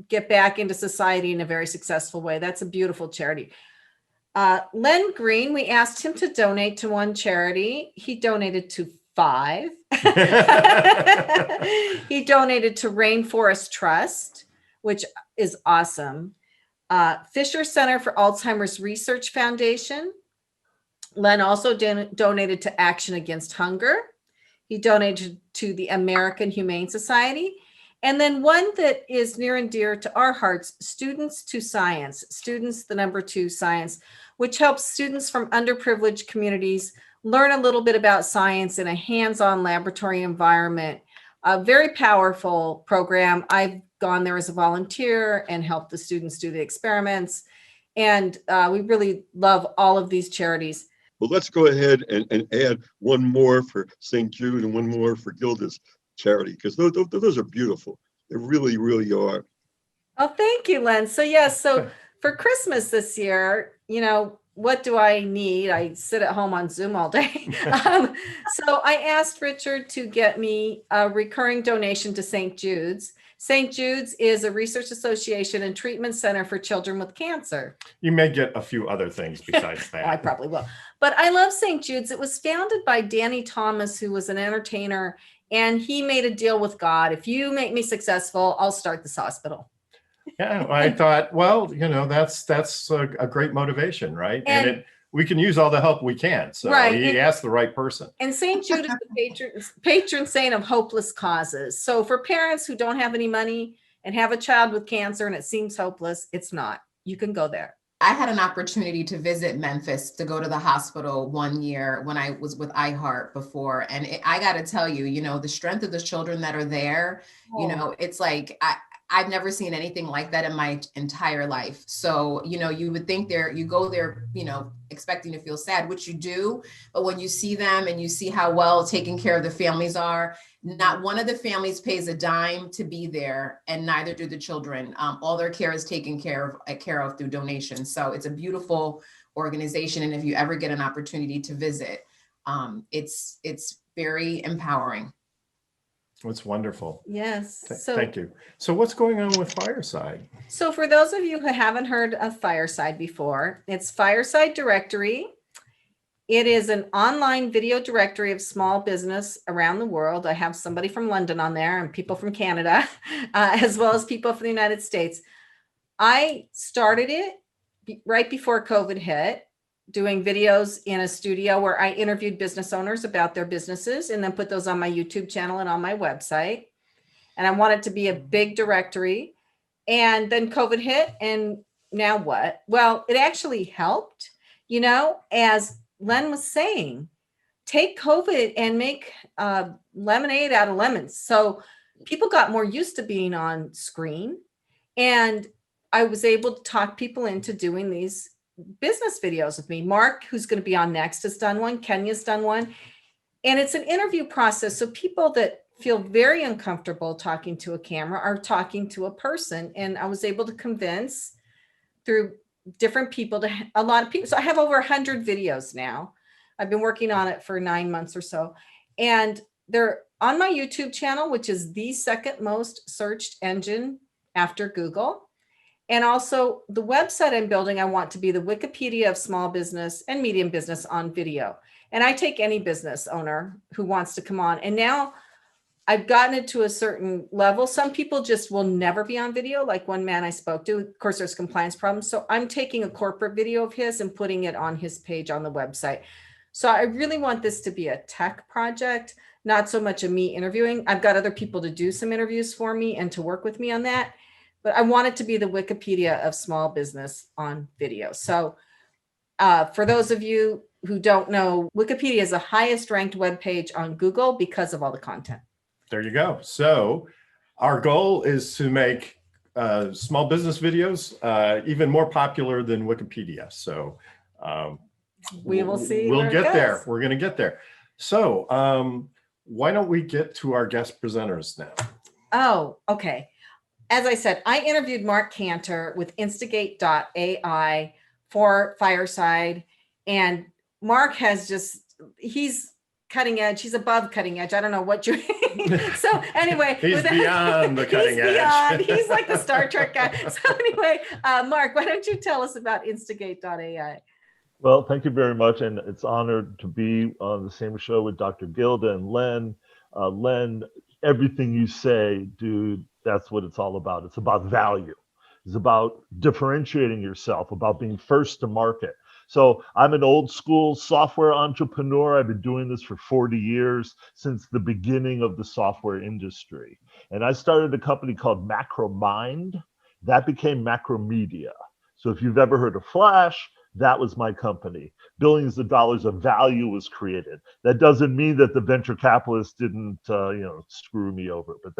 get back into society in a very successful way. That's a beautiful charity. Len Green, we asked him to donate to one charity. He donated to 5. He donated to Rainforest Trust, which is awesome. Fisher Center for Alzheimer's Research Foundation. Len also donated to Action Against Hunger. He donated to the American Humane Society. And then one that is near and dear to our hearts, Students to Science, Students, the number 2 Science, which helps students from underprivileged communities learn a little bit about science in a hands-on laboratory environment. A very powerful program. I've gone there as a volunteer and helped the students do the experiments. And we really love all of these charities. Well, let's go ahead and add one more for St. Jude and one more for Gilda's charity, because those are beautiful. They really, really are. Oh, thank you, Len. So yes, so for Christmas this year, you know, what do I need? I sit at home on Zoom all day. So I asked Richard to get me a recurring donation to St. Jude's. St. Jude's is a research association and treatment center for children with cancer. You may get a few other things besides that. I probably will. But I love St. Jude's. It was founded by Danny Thomas, who was an entertainer, and he made a deal with God. If you make me successful, I'll start this hospital. Yeah, I thought, well, you know, that's a great motivation, right? And we can use all the help we can. So right. He asked the right person. And St. Jude is the patron saint of hopeless causes. So for parents who don't have any money and have a child with cancer and it seems hopeless, it's not. You can go there. I had an opportunity to visit Memphis, to go to the hospital one year when I was with iHeart before. And I got to tell you, you know, the strength of the children that are there, you know, it's like, I've never seen anything like that in my entire life. So, you know, you would think you go there, you know, expecting to feel sad, which you do. But when you see them and you see how well taken care of the families are, not one of the families pays a dime to be there, and neither do the children. All their care is taken care of through donations. So it's a beautiful organization. And if you ever get an opportunity to visit, it's very empowering. It's wonderful. Yes. Thank you. So what's going on with Fireside? So for those of you who haven't heard of Fireside before, it's Fireside Directory. It is an online video directory of small business around the world. I have somebody from London on there and people from Canada, as well as people from the United States. I started it right before COVID hit, doing videos in a studio where I interviewed business owners about their businesses and then put those on my YouTube channel and on my website. And I want it to be a big directory. And then COVID hit, and now what? Well, it actually helped, you know, as Len was saying, take COVID and make lemonade out of lemons. So people got more used to being on screen, and I was able to talk people into doing these business videos with me. Mark, who's going to be on next, has done one. Kenya's done one. And it's an interview process. So people that feel very uncomfortable talking to a camera are talking to a person. And I was able to convince through different people a lot of people. So I have over 100 videos now. I've been working on it for 9 months or so. And they're on my YouTube channel, which is the second most searched engine after Google. And also the website I'm building, I want to be the Wikipedia of small business and medium business on video. And I take any business owner who wants to come on. And now I've gotten it to a certain level. Some people just will never be on video. Like one man I spoke to, of course, there's compliance problems. So I'm taking a corporate video of his and putting it on his page on the website. So I really want this to be a tech project, not so much a me interviewing. I've got other people to do some interviews for me and to work with me on that. But I want it to be the Wikipedia of small business on video. So for those of you who don't know, Wikipedia is the highest ranked webpage on Google because of all the content. There you go. So our goal is to make small business videos even more popular than Wikipedia. So we will see. We'll get there. We're going to get there. So why don't we get to our guest presenters now? Oh, okay. As I said, I interviewed Mark CANTER with Instigate.ai for Fireside. And Mark has he's cutting edge. He's above cutting edge. I don't know what you're. So anyway. He's beyond the cutting edge. He's like the Star Trek guy. So anyway, Mark, why don't you tell us about Instigate.ai? Well, thank you very much. And it's honored to be on the same show with Dr. Gilda and Len. Len, everything you say, dude, that's what it's all about. It's about value. It's about differentiating yourself, about being first to market. So I'm an old school software entrepreneur. I've been doing this for 40 years, since the beginning of the software industry. And I started a company called Macromind. That became Macromedia. So if you've ever heard of Flash, that was my company. Billions of dollars of value was created. That doesn't mean that the venture capitalists didn't, screw me over, but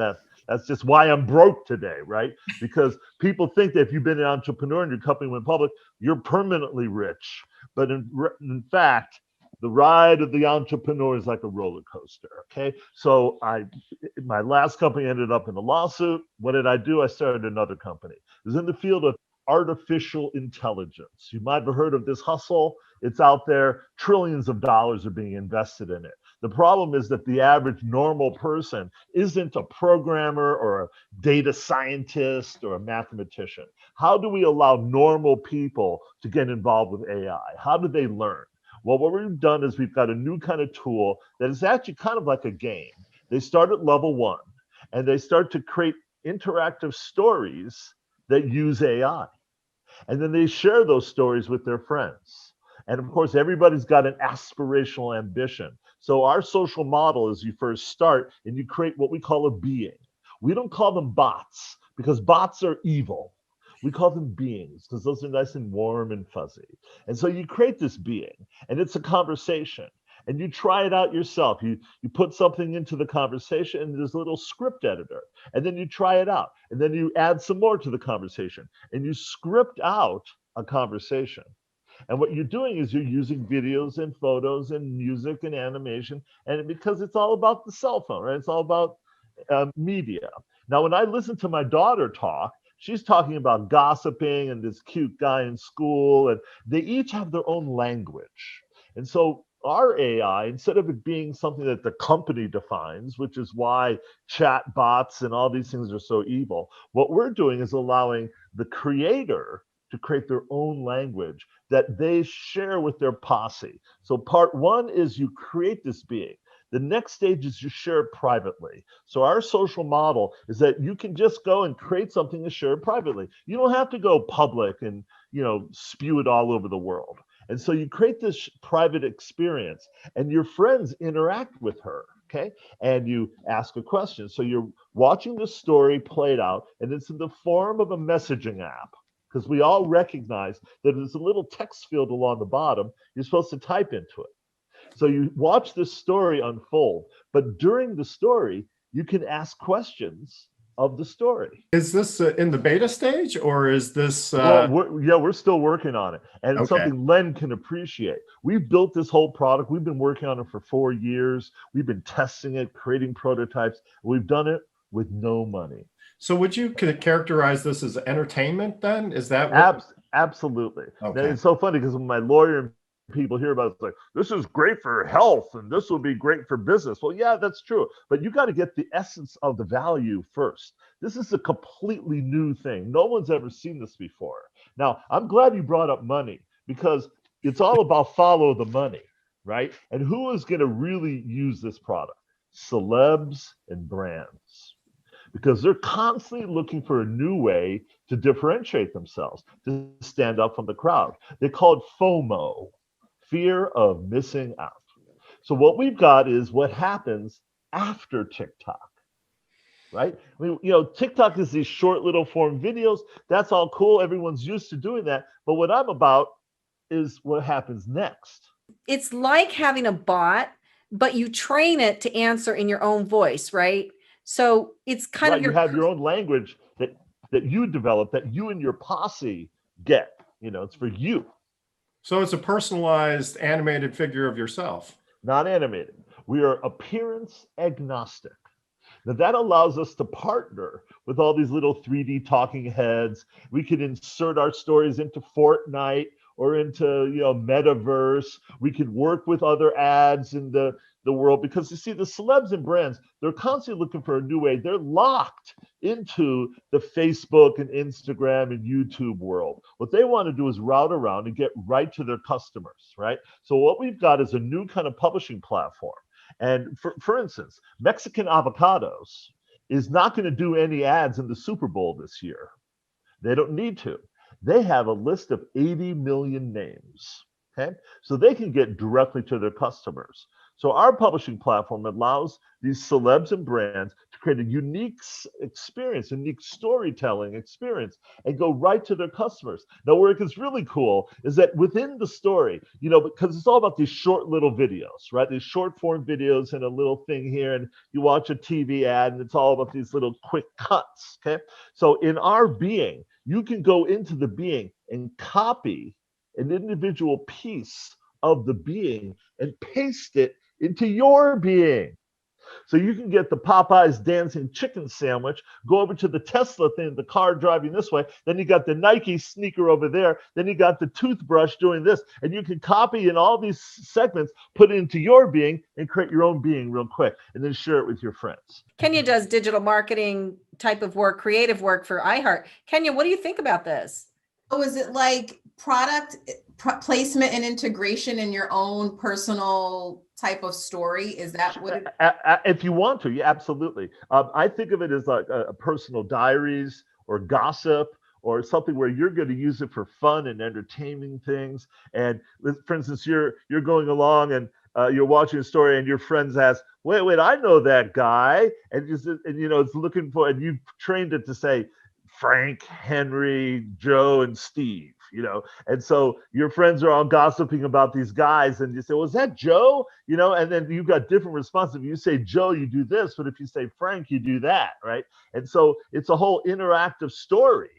that's just why I'm broke today, right? Because people think that if you've been an entrepreneur and your company went public, you're permanently rich. But in fact, the ride of the entrepreneur is like a roller coaster, okay? So my last company ended up in a lawsuit. What did I do? I started another company. It was in the field of artificial intelligence. You might have heard of this hustle. It's out there. Trillions of dollars are being invested in it. The problem is that the average normal person isn't a programmer or a data scientist or a mathematician. How do we allow normal people to get involved with AI? How do they learn? Well, what we've done is we've got a new kind of tool that is actually kind of like a game. They start at level 1 and they start to create interactive stories that use AI. And then they share those stories with their friends. And of course, everybody's got an aspirational ambition. So our social model is you first start and you create what we call a being. We don't call them bots because bots are evil. We call them beings because those are nice and warm and fuzzy. And so you create this being, and it's a conversation. And you try it out yourself. You put something into the conversation, and there's a little script editor. And then you try it out. And then you add some more to the conversation. And you script out a conversation. And what you're doing is you're using videos and photos and music and animation. And because it's all about the cell phone, right? It's all about media. Now, when I listen to my daughter talk, she's talking about gossiping and this cute guy in school. And they each have their own language. And so our AI, instead of it being something that the company defines, which is why chat bots and all these things are so evil, what we're doing is allowing the creator to create their own language that they share with their posse. So part one is you create this being. The next stage is you share it privately. So our social model is that you can just go and create something and share it privately. You don't have to go public and, spew it all over the world. And so you create this private experience and your friends interact with her, okay? And you ask a question. So you're watching the story played out, and it's in the form of a messaging app, because we all recognize that there's a little text field along the bottom you're supposed to type into it. So you watch this story unfold, but during the story, you can ask questions of the story. Is this in the beta stage, or is this? Well, we're still working on it, and it's Okay. something Len can appreciate. We've built this whole product. We've been working on it for 4 years. We've been testing it, creating prototypes. We've done it with no money. So would you characterize this as entertainment then? Is that what? Absolutely. Okay. Now, it's so funny because when my lawyer and people hear about it, it's like, this is great for health and this will be great for business. Well, yeah, that's true. But you got to get the essence of the value first. This is a completely new thing. No one's ever seen this before. Now, I'm glad you brought up money because it's all about follow the money, right? And who is going to really use this product? Celebs and brands. Because they're constantly looking for a new way to differentiate themselves, to stand up from the crowd. They call it FOMO, fear of missing out. So what we've got is what happens after TikTok, right? I mean, TikTok is these short little form videos. That's all cool. Everyone's used to doing that. But what I'm about is what happens next. It's like having a bot, but you train it to answer in your own voice, right? So it's kind of you have your own language that you develop, that you and your posse get. It's for you. So it's a personalized animated figure of yourself. Not animated. We are appearance agnostic. Now that allows us to partner with all these little 3D talking heads. We could insert our stories into Fortnite or into metaverse. We could work with other ads in the world, because you see, the celebs and brands, they're constantly looking for a new way. They're locked into the Facebook and Instagram and YouTube world. What they want to do is route around and get right to their customers, right? So what we've got is a new kind of publishing platform. And for instance, Mexican Avocados is not going to do any ads in the Super Bowl this year. They don't need to. They have a list of 80 million names, okay? So they can get directly to their customers. So our publishing platform allows these celebs and brands to create a unique experience, unique storytelling experience, and go right to their customers. Now, where it gets really cool is that within the story, because it's all about these short little videos, right? These short form videos and a little thing here, and you watch a TV ad, and it's all about these little quick cuts, okay? So in our being, you can go into the being and copy an individual piece of the being and paste it into your being. So you can get the Popeyes dancing chicken sandwich, go over to the Tesla thing, the car driving this way, then you got the Nike sneaker over there, then you got the toothbrush doing this, and you can copy in all these segments, put it into your being, and create your own being real quick, and then share it with your friends. Kenya does digital marketing type of work, creative work for iHeart. Kenya, what do you think about this? Oh, is it like product placement and integration in your own personal type of story? Is that what it is? If you want to, yeah, absolutely. I think of it as like a personal diaries or gossip or something where you're going to use it for fun and entertaining things. And for instance, you're going along and you're watching a story and your friends ask, wait, I know that guy. And it's looking for, and you've trained it to say, Frank, Henry, Joe, and Steve, and so your friends are all gossiping about these guys, and you say, well, is that Joe? And then you've got different responses. If you say Joe, you do this, but if you say Frank, you do that, right? And so it's a whole interactive story.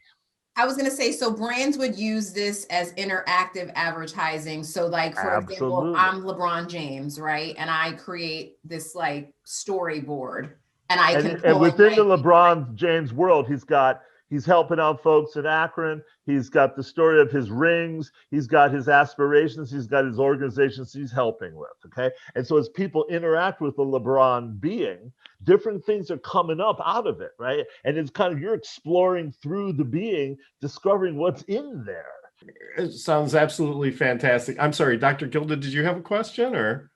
I was going to say, so brands would use this as interactive advertising. So like, for example, I'm LeBron James, right? And I create this like storyboard, and and within the LeBron James world, he's helping out folks in Akron. He's got the story of his rings. He's got his aspirations. He's got his organizations he's helping with. Okay. And so as people interact with the LeBron being, different things are coming up out of it. Right. And it's kind of, you're exploring through the being, discovering what's in there. It sounds absolutely fantastic. I'm sorry, Dr. Gilda, did you have a question or?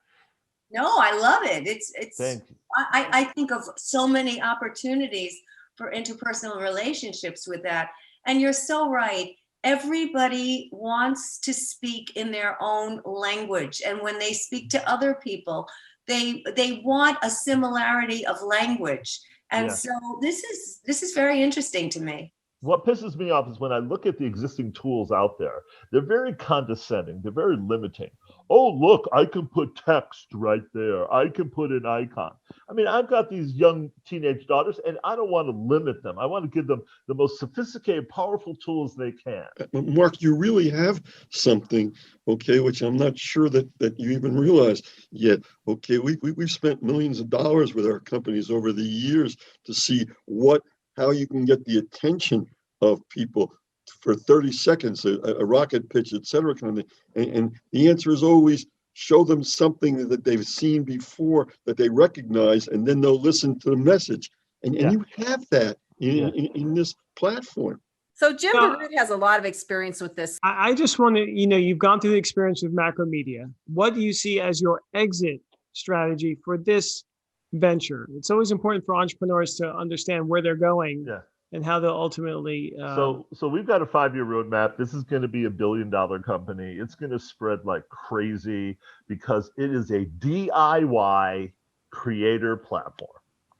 No, I love it. It's Thank you. I think of so many opportunities for interpersonal relationships with that. And you're so right. Everybody wants to speak in their own language. And when they speak to other people, they want a similarity of language. And so this is very interesting to me. What pisses me off is when I look at the existing tools out there, they're very condescending. They're very limiting. Oh, look, I can put text right there. I can put an icon. I mean, I've got these young teenage daughters, and I don't want to limit them. I want to give them the most sophisticated, powerful tools they can. Mark, you really have something, okay, which I'm not sure that you even realize yet. Okay, we've spent millions of dollars with our companies over the years to see how you can get the attention of people for 30 seconds, a rocket pitch, et cetera, kind of thing. And the answer is always show them something that they've seen before that they recognize, and then they'll listen to the message. And you have that in this platform. So Jim Barrood has a lot of experience with this. I just want to, you've gone through the experience with Macromedia. What do you see as your exit strategy for this venture? It's always important for entrepreneurs to understand where they're going and how they'll ultimately. So we've got a 5-year roadmap. This is going to be $1 billion company. It's going to spread like crazy because it is a DIY creator platform.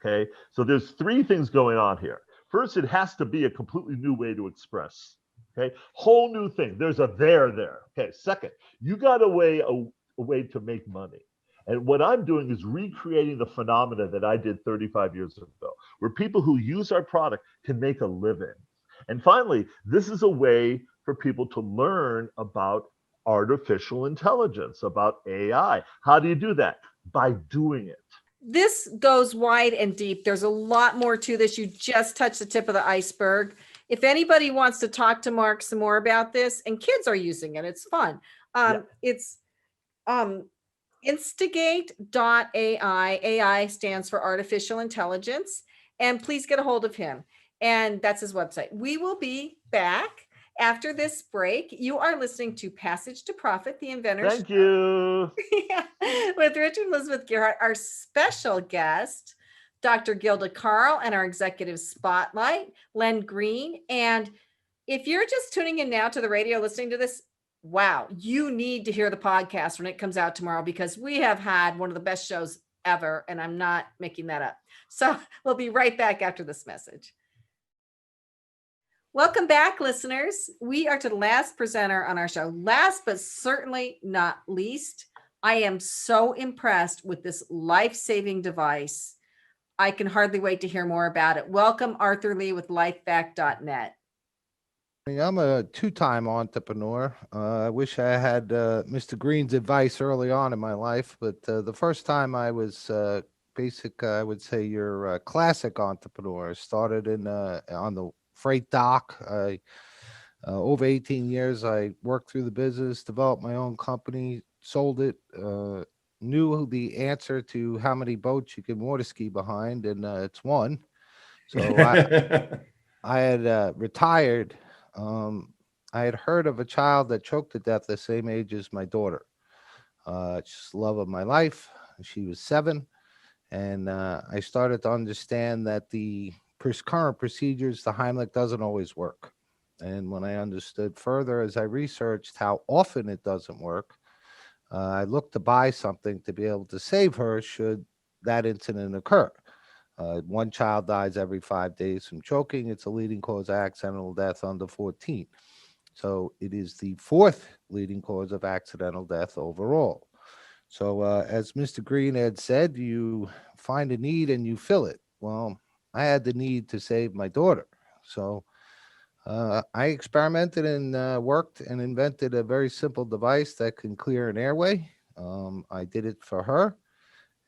Okay. So there's 3 things going on here. First, it has to be a completely new way to express. Okay. Whole new thing. There's a there. Okay. Second, you got a way to make money. And what I'm doing is recreating the phenomena that I did 35 years ago, where people who use our product can make a living. And finally, this is a way for people to learn about artificial intelligence, about AI. How do you do that? By doing it. This goes wide and deep. There's a lot more to this. You just touched the tip of the iceberg. If anybody wants to talk to Mark some more about this, and kids are using it, it's fun. It's instigate.ai. AI stands for artificial intelligence. And please get a hold of him. And that's his website. We will be back after this break. You are listening to Passage to Profit, the Inventor Thank you. with Richard and Elizabeth GEARHART, our special guest, Dr. Gilda CARLE, and our executive spotlight, Len Green. And if you're just tuning in now to the radio listening to this, wow, you need to hear the podcast when it comes out tomorrow, because we have had one of the best shows ever, and I'm not making that up. So we'll be right back after this message. Welcome back, listeners. We are to the last presenter on our show. Last but certainly not least, I am so impressed with this life-saving device. I can hardly wait to hear more about it. Welcome, Arthur Lee with LifeVac.net. I'm a 2-time entrepreneur. I wish I had Mr. Green's advice early on in my life, but the first time I was I would say you're a classic entrepreneur. Started on the freight dock. Over 18 years, I worked through the business, developed my own company, sold it, knew the answer to how many boats you can water ski behind, and it's 1. So I had retired. I had heard of a child that choked to death the same age as my daughter. Just love of my life. She was 7. And I started to understand that the current procedures, the Heimlich, doesn't always work. And when I understood further, as I researched how often it doesn't work, I looked to buy something to be able to save her should that incident occur. One child dies every 5 days from choking. It's a leading cause of accidental death under 14. So it is the fourth leading cause of accidental death overall. So as Mr. Green had said, you find a need and you fill it. Well, I had the need to save my daughter. So I experimented and worked and invented a very simple device that can clear an airway. I did it for her.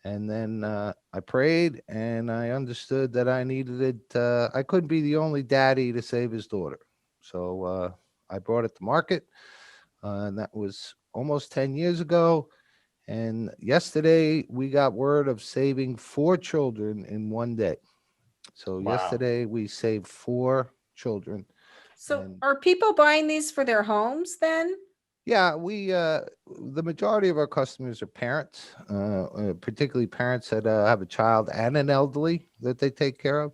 And then I prayed and I understood that I needed it. I couldn't be the only daddy to save his daughter. So I brought it to market. And that was almost 10 years ago. And yesterday we got word of saving 4 children in one day. So Wow. yesterday we saved 4 children. So And- are people buying these for their homes then? Yeah, the majority of our customers are parents, particularly parents that have a child and an elderly that they take care of.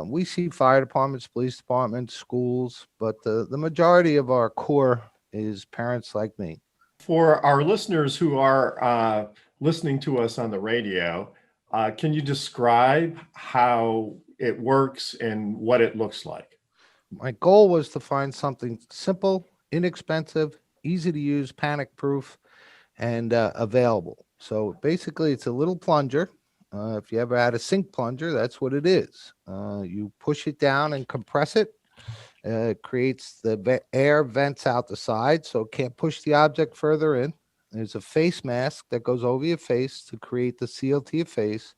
We see fire departments, police departments, schools, but the majority of our core is parents like me. For our listeners who are listening to us on the radio, can you describe how it works and what it looks like? My goal was to find something simple, inexpensive, easy to use, panic proof, and available. So basically it's a little plunger. If you ever had a sink plunger, that's what it is. You push it down and compress it. It creates the air vents out the side, so it can't push the object further in. There's a face mask that goes over your face to create the seal to your face.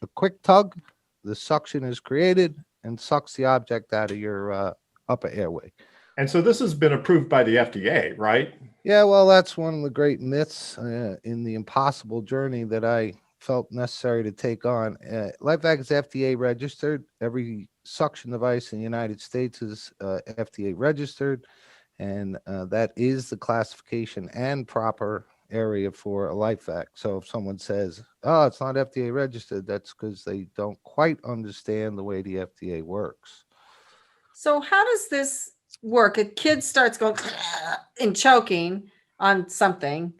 A quick tug, the suction is created and sucks the object out of your upper airway. And so this has been approved by the FDA, right? Yeah, well, that's one of the great myths in the impossible journey that I felt necessary to take on. LifeVac is FDA registered. Every suction device in the United States is FDA registered, and that is the classification and proper area for a LifeVac. So if someone says, oh, it's not FDA registered, that's because they don't quite understand the way the FDA works. So how does this work? A kid starts going and choking on something.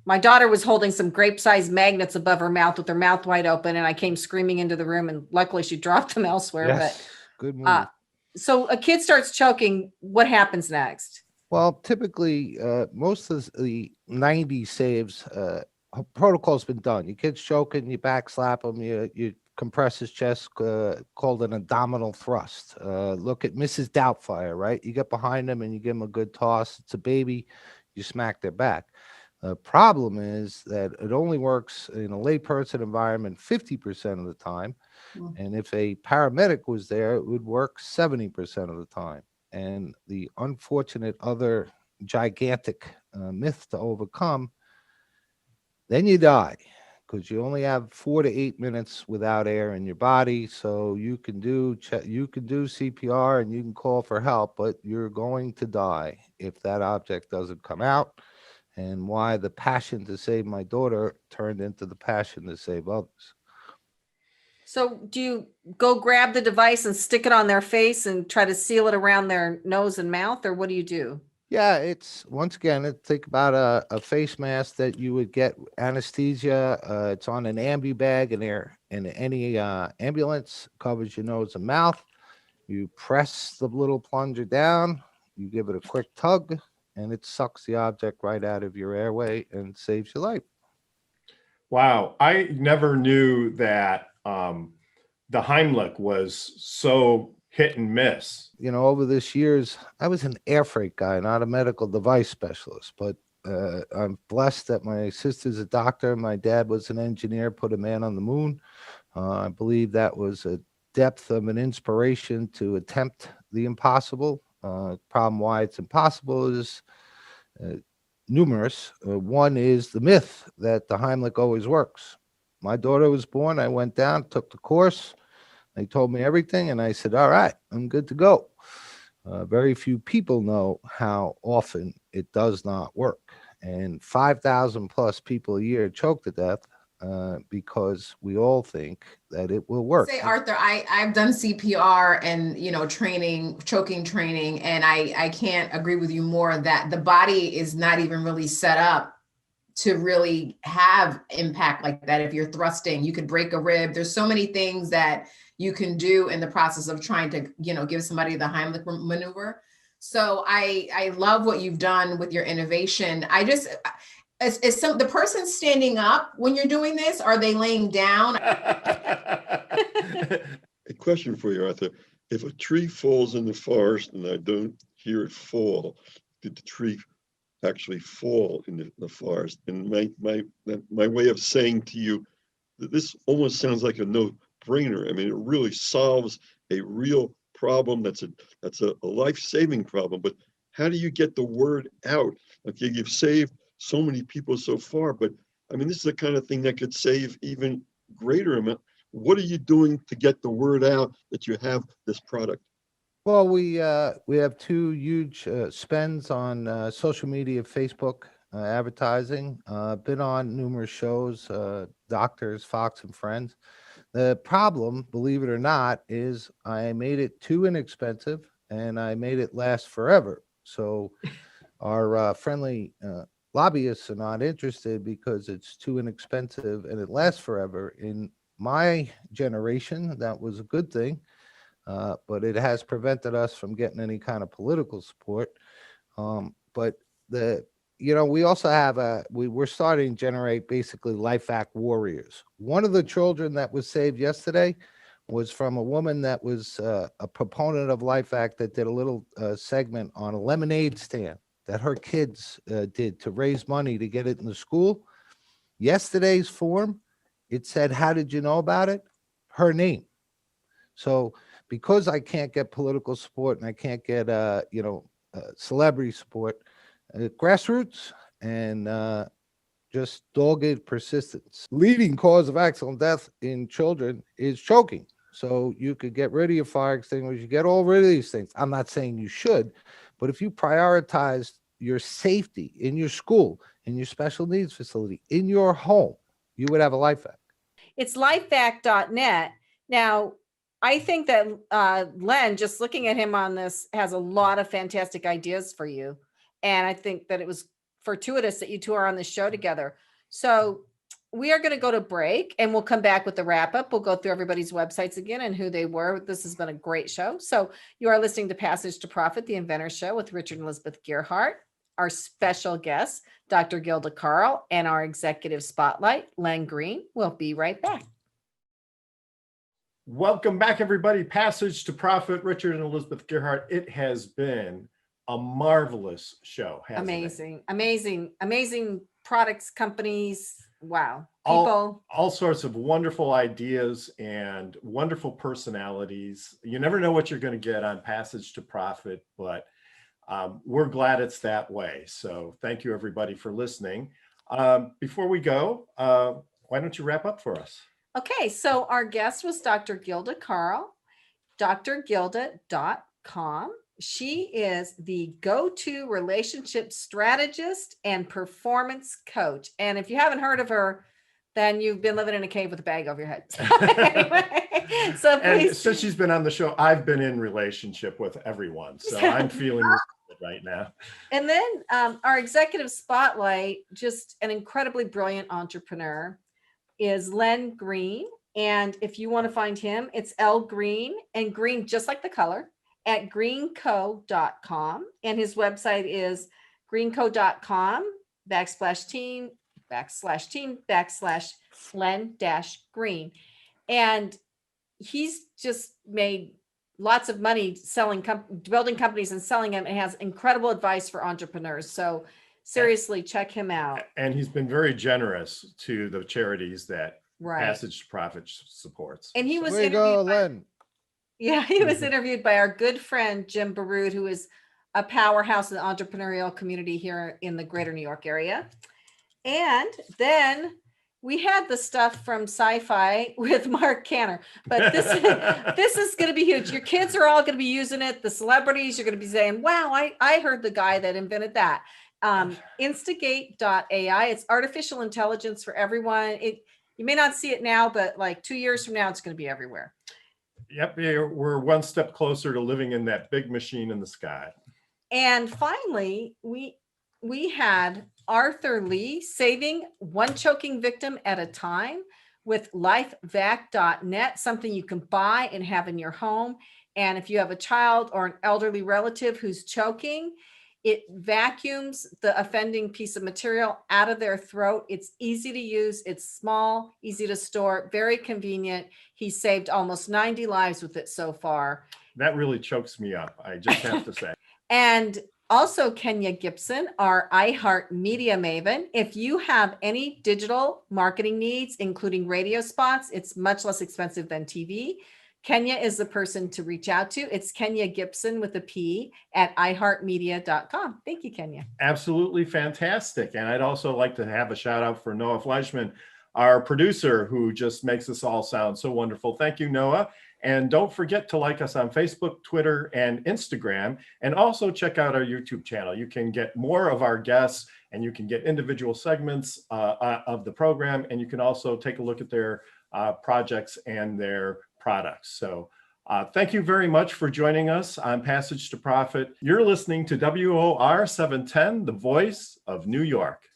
My daughter was holding some grape-sized magnets above her mouth with her mouth wide open, and I came screaming into the room, and luckily she dropped them elsewhere. Yes, good move. But so a kid starts choking. What happens next? Well, typically, most of the 90 saves protocol's been done. Your kid's choking, you back slap him, you compress his chest, called an abdominal thrust. Look at Mrs. Doubtfire, right? You get behind them and you give them a good toss. It's a baby, you smack their back. The problem is that it only works in a layperson environment 50% of the time. And if a paramedic was there, it would work 70% of the time. And the unfortunate other gigantic myth to overcome, then you die, because you only have 4 to 8 minutes without air in your body. So you can do CPR and you can call for help, but you're going to die if that object doesn't come out. And why the passion to save my daughter turned into the passion to save others. So do you go grab the device and stick it on their face and try to seal it around their nose and mouth, or what do you do? Yeah, it's once again, think about a face mask that you would get anesthesia. It's on an ambu bag in there, in any ambulance, covers your nose and mouth. You press the little plunger down, you give it a quick tug, and it sucks the object right out of your airway and saves your life. Wow, I never knew that the Heimlich was so hit and miss. You know, over this years, I was an air freight guy, not a medical device specialist, but I'm blessed that my sister's a doctor. My dad was an engineer, put a man on the moon. I believe that was a depth of an inspiration to attempt the impossible. Problem why it's impossible is numerous. One is the myth that the Heimlich always works. My daughter was born. I went down, took the course. They told me everything, and I said, all right, I'm good to go. Very few people know how often it does not work. And 5,000 plus people a year choke to death because we all think that it will work. Say, Arthur, I've done CPR and, training, choking training, and I can't agree with you more that the body is not even really set up to really have impact like that. If you're thrusting, you could break a rib. There's so many things that you can do in the process of trying to, give somebody the Heimlich maneuver. So I love what you've done with your innovation. Is the person standing up when you're doing this? Are they laying down? A question for you, Arthur. If a tree falls in the forest and I don't hear it fall, did the tree actually fall in the forest? And my way of saying to you that this almost sounds like a no-brainer. I mean, it really solves a real problem that's a life-saving problem. But how do you get the word out? Okay, you've saved so many people so far, but I mean, this is the kind of thing that could save even greater amount. What are you doing to get the word out that you have this product? Well, we have two huge spends on social media, Facebook advertising. Been on numerous shows, Doctors, Fox and Friends. The problem, believe it or not, is I made it too inexpensive and I made it last forever. So our friendly lobbyists are not interested because it's too inexpensive and it lasts forever. In my generation, that was a good thing. But it has prevented us from getting any kind of political support. But we also have we're starting to generate basically LifeVac warriors. One of the children that was saved yesterday was from a woman that was a proponent of LifeVac that did a little segment on a lemonade stand that her kids did to raise money to get it in the school. Yesterday's form, it said, how did you know about it? Her name. So because I can't get political support and I can't get, celebrity support, grassroots and just dogged persistence. Leading cause of accidental death in children is choking. So you could get rid of your fire extinguisher, you get all rid of these things. I'm not saying you should, but if you prioritize your safety in your school, in your special needs facility, in your home, you would have a LifeVac. It's lifevac.net. Now, I think that Len, just looking at him on this, has a lot of fantastic ideas for you. And I think that it was fortuitous that you two are on the show together. So we are going to go to break and we'll come back with the wrap up. We'll go through everybody's websites again and who they were. This has been a great show. So you are listening to Passage to Profit, the Inventor Show with Richard and Elizabeth GEARHART, our special guest, Dr. Gilda CARLE, and our executive spotlight, Len Green. We'll be right back. Welcome back, everybody. Passage to Profit, Richard and Elizabeth GEARHART. It has been a marvelous show. Amazing products, companies. Wow. People. All sorts of wonderful ideas and wonderful personalities. You never know what you're going to get on Passage to Profit, but we're glad it's that way. So thank you, everybody, for listening. Before we go, why don't you wrap up for us? Okay, so our guest was Dr. Gilda CARLE, drgilda.com. She is the go-to relationship strategist and performance coach. And if you haven't heard of her, then you've been living in a cave with a bag over your head. So anyway, so please. And since she's been on the show, I've been in relationship with everyone. So I'm feeling good right now. And then our executive spotlight, just an incredibly brilliant entrepreneur, is Len Green. And if you want to find him, it's L Green, and green just like the color, at greenco.com. And his website is greenco.com/team/Len-Green. And he's just made lots of money building companies and selling them, and has incredible advice for entrepreneurs. So seriously, check him out. And he's been very generous to the charities that Passage to Profit supports. And he was Len. He was interviewed by our good friend, Jim BARROOD, who is a powerhouse in the entrepreneurial community here in the greater New York area. And then we had the stuff from Sci-Fi with Mark Cantor, but this is going to be huge. Your kids are all going to be using it. The celebrities, you're going to be saying, wow, I heard the guy that invented that. Instigate.ai. It's artificial intelligence for everyone. You may not see it now, but like 2 years from now, it's going to be everywhere. Yep, we're one step closer to living in that big machine in the sky. And finally, we had Arthur Lee, saving one choking victim at a time with LifeVac.net, something you can buy and have in your home. And if you have a child or an elderly relative who's choking, it vacuums the offending piece of material out of their throat. It's easy to use. It's small, easy to store, very convenient. He's saved almost 90 lives with it so far. That really chokes me up, I just have to say. And also Kenya Gibson, our iHeart Media maven. If you have any digital marketing needs, including radio spots, it's much less expensive than TV. Kenya is the person to reach out to. It's Kenya Gibson with a P at iHeartMedia.com. Thank you, Kenya. Absolutely fantastic. And I'd also like to have a shout out for Noah Fleischman, our producer, who just makes this all sound so wonderful. Thank you, Noah. And don't forget to like us on Facebook, Twitter, and Instagram. And also check out our YouTube channel. You can get more of our guests and you can get individual segments of the program. And you can also take a look at their projects and their products. So thank you very much for joining us on Passage to Profit. You're listening to WOR 710, the voice of New York.